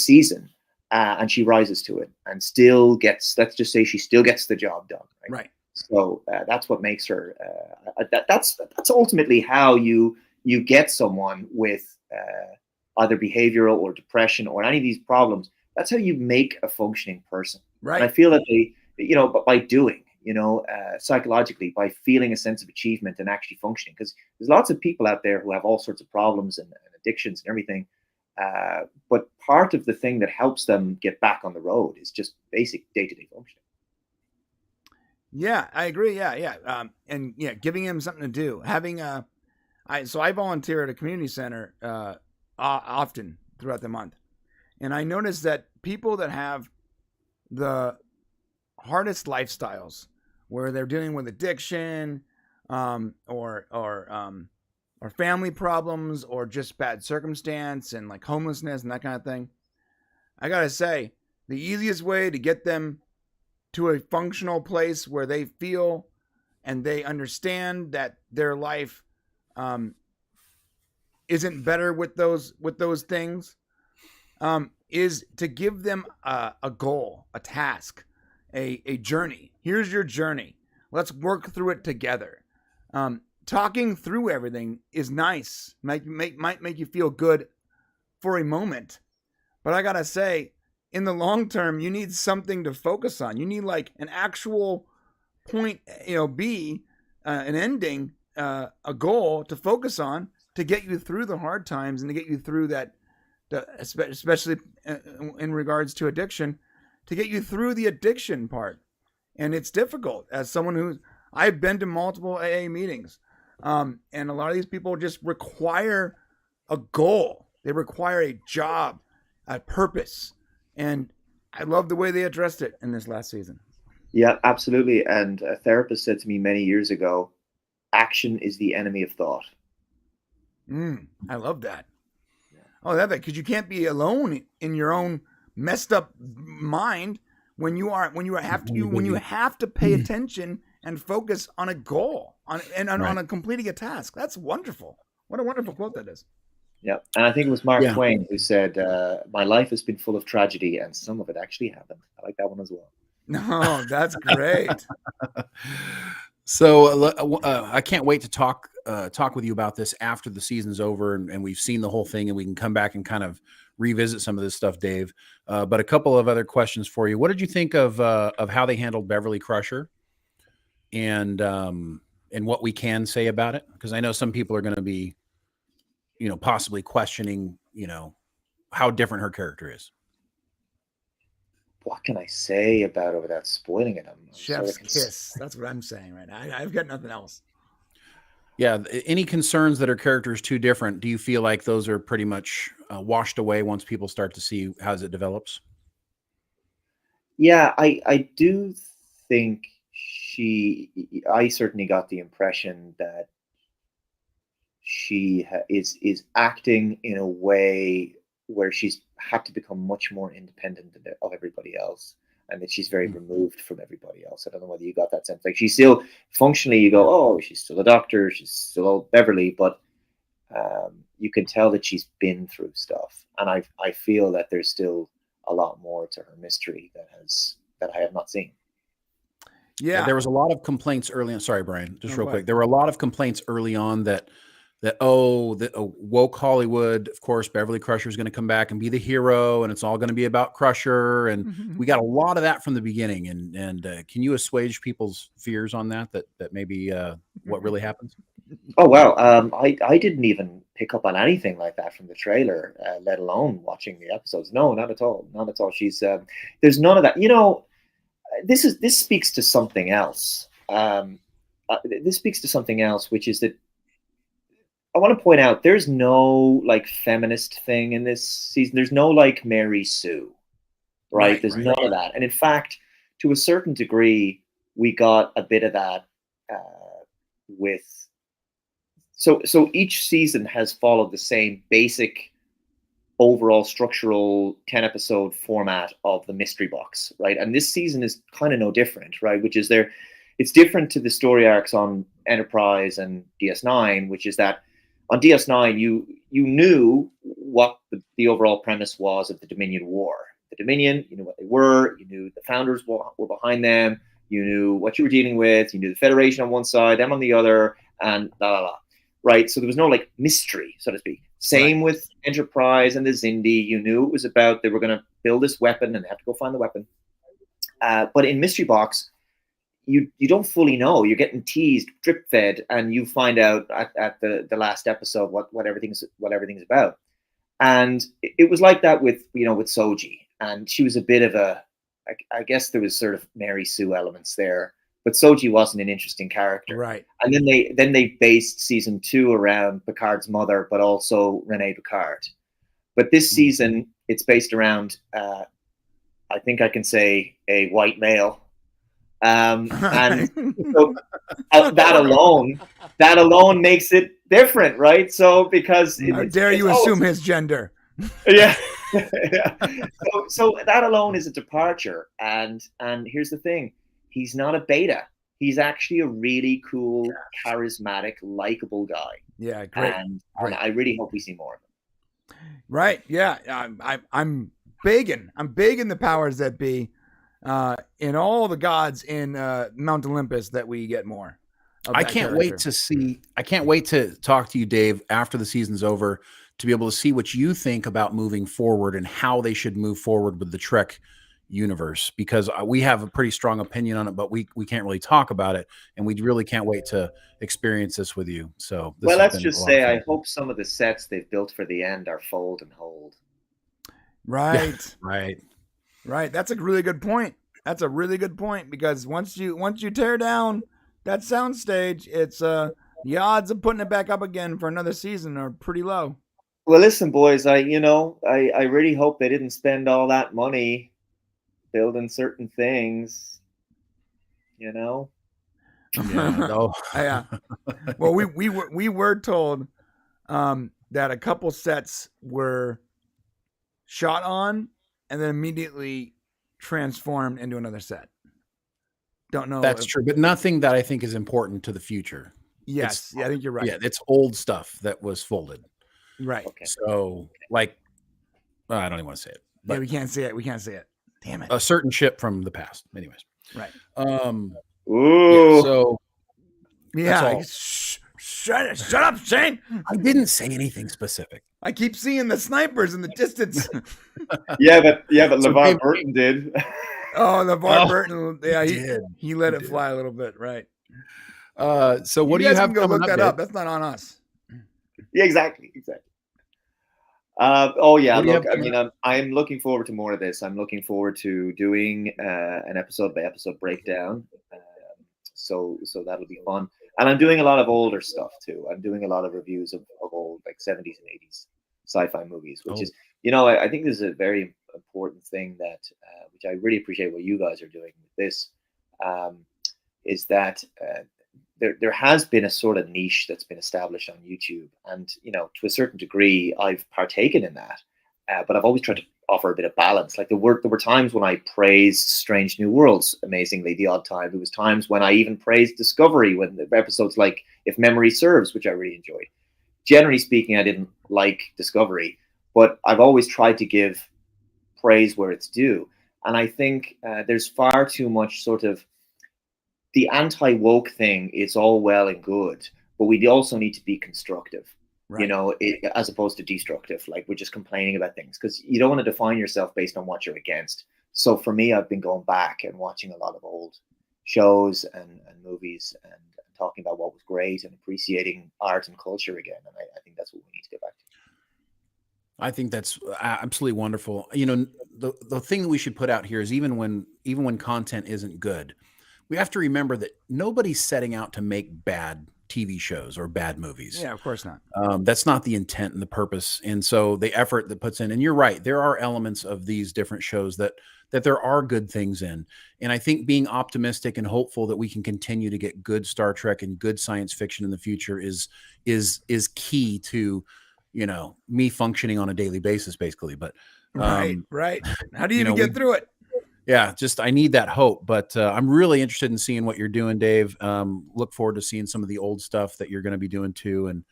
season, and she rises to it and still gets, let's just say, she still gets the job done, right? So that's what makes her. That's ultimately how you get someone with either behavioral or depression or any of these problems. That's how you make a functioning person, right? And I feel that they, but by doing, psychologically, by feeling a sense of achievement and actually functioning, because there's lots of people out there who have all sorts of problems and addictions and everything. But part of the thing that helps them get back on the road is just basic day-to-day functioning. Yeah, I agree. Yeah. And giving him something to do, having so I volunteer at a community center often throughout the month, and I noticed that people that have the hardest lifestyles, where they're dealing with addiction, or family problems, or just bad circumstance, and like homelessness and that kind of thing, I gotta say, the easiest way to get them to a functional place where they feel and they understand that their life isn't better with those things, is to give them a goal, a task, a journey. Here's your journey. Let's work through it together. Talking through everything is nice. Might make you feel good for a moment, but I gotta say, in the long term, you need something to focus on. You need like an actual point, B, an ending, a goal to focus on, to get you through the hard times and to get you through that, especially in regards to addiction, to get you through the addiction part. And it's difficult as someone I've been to multiple AA meetings. And a lot of these people just require a goal. They require a job, a purpose. And I love the way they addressed it in this last season. Yeah, absolutely. And a therapist said to me many years ago, action is the enemy of thought. I love that. Oh, that because you can't be alone in your own messed up mind when you have to pay attention and focus on a goal, on completing a task. That's wonderful. What a wonderful quote that is. Yeah, and I think it was Mark Twain who said, "My life has been full of tragedy, and some of it actually happened." I like that one as well. No, that's great. So I can't wait to talk with you about this after the season's over and we've seen the whole thing, and we can come back and kind of revisit some of this stuff, Dave. But a couple of other questions for you. What did you think of how they handled Beverly Crusher? And what we can say about it? Because I know some people are going to be, possibly questioning, how different her character is. What can I say about it without spoiling it? I'm Chef's sort of kiss. That's what I'm saying right now. I've got nothing else. Yeah. Any concerns that her character is too different? Do you feel like those are pretty much washed away once people start to see how it develops? Yeah, I do think I certainly got the impression that she is acting in a way where she's had to become much more independent of everybody else, and that she's very removed from everybody else. I don't know whether you got that sense. Like, she's still functionally, you go, oh, she's still a doctor, she's still old Beverly, but you can tell that she's been through stuff, and I feel that there's still a lot more to her mystery that I have not seen. Yeah, there was a lot of complaints early on. Sorry, Brian, just real quick. There were a lot of complaints early on that woke Hollywood, of course, Beverly Crusher is going to come back and be the hero, and it's all going to be about Crusher. And we got a lot of that from the beginning. And can you assuage people's fears on that maybe what really happens? Oh, wow. I didn't even pick up on anything like that from the trailer, let alone watching the episodes. No, not at all. Not at all. She's there's none of that. This speaks to something else. This speaks to something else, which is that I want to point out there's no like feminist thing in this season. There's no like Mary Sue, right? There's none of that. And in fact, to a certain degree, we got a bit of that with. So each season has followed the same basic overall structural 10-episode format of the mystery box, right? And this season is kind of no different, right? Which is it's different to the story arcs on Enterprise and DS9, which is that on DS9, you knew what the overall premise was of the Dominion War. The Dominion, you knew what they were, you knew the founders were behind them, you knew what you were dealing with, you knew the Federation on one side, them on the other, and right? So there was no like mystery, so to speak. Same with Enterprise and the Xindi. You knew it was about they were going to build this weapon and they have to go find the weapon. But in Mystery Box, you don't fully know. You're getting teased, drip fed, and you find out at the last episode what everything's about. And it was like that with Soji, and she was a bit of I guess there was sort of Mary Sue elements there, but Soji wasn't an interesting character, right? And then they based season 2 around Picard's mother, but also Rene Picard. But this season it's based around I think I can say a white male. And so that alone makes it different, right? So because how dare you assume his gender? Yeah. So that alone is a departure, and here's the thing: he's not a beta. He's actually a really cool, charismatic, likable guy. Yeah, great. And I really hope we see more of him. Right? Yeah, I'm begging the powers that be. In all the gods in Mount Olympus that we get more. I can't wait to talk to you, Dave, after the season's over, to be able to see what you think about moving forward and how they should move forward with the Trek universe, because we have a pretty strong opinion on it, but we can't really talk about it, and we really can't wait to experience this with you. So let's just say I hope some of the sets they've built for the end are fold and hold. Right. Right. That's a really good point. Because once you tear down that soundstage, it's the odds of putting it back up again for another season are pretty low. Well, listen, boys, I really hope they didn't spend all that money building certain things. Yeah. No. Yeah. Well, we were told that a couple sets were shot on and then immediately transformed into another set. Don't know. That's true, but nothing that I think is important to the future. Yes, I think you're right. Yeah, it's old stuff that was folded. Right. Okay. So, like, I don't even want to say it. But yeah, we can't say it. Damn it. A certain ship from the past. Anyways. Right. Ooh. Yeah, so. Yeah. Shut up, Shane. I didn't say anything specific. I keep seeing the snipers in the distance. yeah, but LeVar Burton did. Oh, LeVar Burton. Yeah, he let it fly a little bit. Right. So what do you you guys have can go coming look up, that Dave? up. That's not on us. Yeah, exactly. Oh yeah, What do you look, have I coming mean, I'm looking forward to more of this. I'm looking forward to doing an episode by episode breakdown. So that'll be fun. And I'm doing a lot of older stuff too. I'm doing a lot of reviews of old, like 70s and 80s sci-fi movies, which is, I think this is a very important thing that, which I really appreciate what you guys are doing with this, is that there has been a sort of niche that's been established on YouTube, and to a certain degree, I've partaken in that, but I've always tried to offer a bit of balance. Like there were times when I praised Strange New Worlds amazingly, the odd time. There was times when I even praised Discovery, when the episodes like If Memory Serves, which I really enjoyed. Generally speaking, I didn't like Discovery, but I've always tried to give praise where it's due. And I think there's far too much sort of the anti-woke thing is all well and good, but we also need to be constructive, Right. as opposed to destructive. Like we're just complaining about things, because you don't want to define yourself based on what you're against. So for me, I've been going back and watching a lot of old shows and movies and talking about what was great and appreciating art and culture again. And I think that's what we need to get back to. I think that's absolutely wonderful. The thing that we should put out here is even when content isn't good, we have to remember that nobody's setting out to make bad TV shows or bad movies. Yeah, of course not. That's not the intent and the purpose. And so the effort that puts in, and you're right, there are elements of these different shows that there are good things in. And I think being optimistic and hopeful that we can continue to get good Star Trek and good science fiction in the future is key to, me functioning on a daily basis, basically. But Right. How do you even get through it? Yeah, I need that hope, but I'm really interested in seeing what you're doing, Dave. Look forward to seeing some of the old stuff that you're going to be doing too, and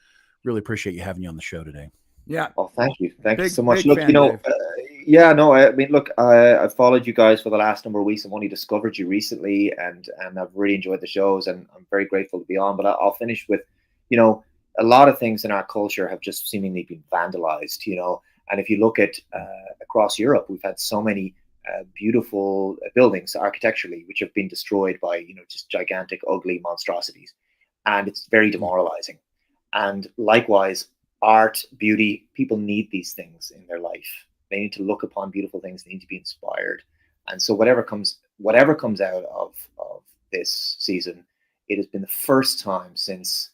really appreciate you having you on the show today. Yeah. Oh, thank you so much. Big Look, fan, I mean, look, I've followed you guys for the last number of weeks. I've only discovered you recently, and I've really enjoyed the shows, and I'm very grateful to be on. But I'll finish with, a lot of things in our culture have just seemingly been vandalized, and if you look at across Europe, we've had so many beautiful buildings architecturally which have been destroyed by just gigantic ugly monstrosities, and it's very demoralizing. And likewise, art, beauty, people need these things in their life. They need to look upon beautiful things. They need to be inspired. And so whatever comes out of this season, it has been the first time since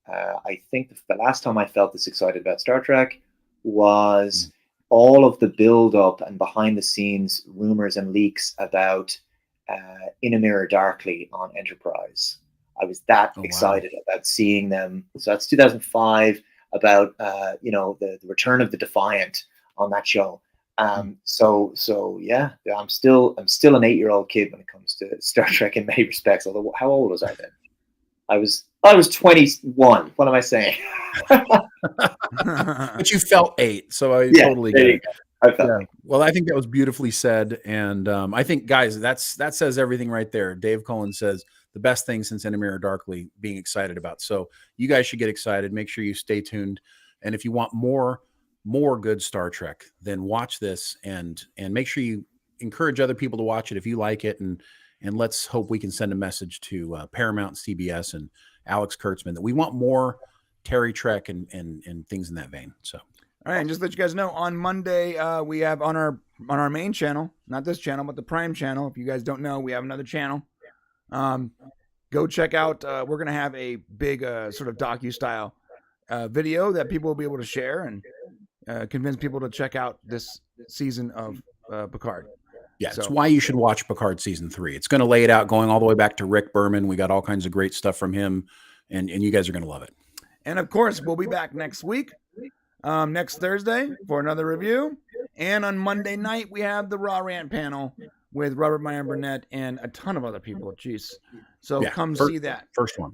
I think the last time I felt this excited about Star Trek was all of the build-up and behind-the-scenes rumors and leaks about In a Mirror Darkly on Enterprise. I was that excited about seeing them. So that's 2005, about the return of the Defiant on that show. So yeah, I'm still an 8-year-old kid when it comes to Star Trek in many respects. Although, how old was I then? I was 21. What am I saying? But you felt 8, so I totally get it. I felt. Well, I think that was beautifully said, and I think, guys, that says everything right there. Dave Cullen says the best thing since In a Mirror Darkly, being excited about. So you guys should get excited. Make sure you stay tuned, and if you want more good Star Trek, then watch this and make sure you encourage other people to watch it if you like it, and let's hope we can send a message to Paramount, CBS, and Alex Kurtzman that we want more Terry Trek and things in that vein. So, all right, and just to let you guys know, on Monday we have on our main channel, not this channel, but the Prime channel. If you guys don't know, we have another channel. Go check out. We're gonna have a big sort of docu-style video that people will be able to share and convince people to check out this season of Picard. Yeah, it's why you should watch Picard season 3. It's going to lay it out, going all the way back to Rick Berman. We got all kinds of great stuff from him, and you guys are going to love it. And of course, we'll be back next week, next Thursday, for another review. And on Monday night, we have the Raw Rant panel with Robert Meyer Burnett and a ton of other people. Jeez. So come see that. First one.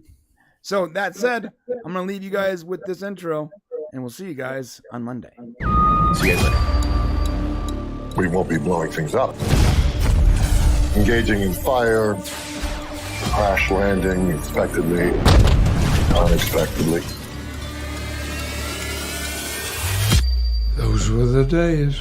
So that said, I'm going to leave you guys with this intro, and we'll see you guys on Monday. See you guys later. We won't be blowing things up. Engaging in fire, crash landing expectedly, unexpectedly. Those were the days.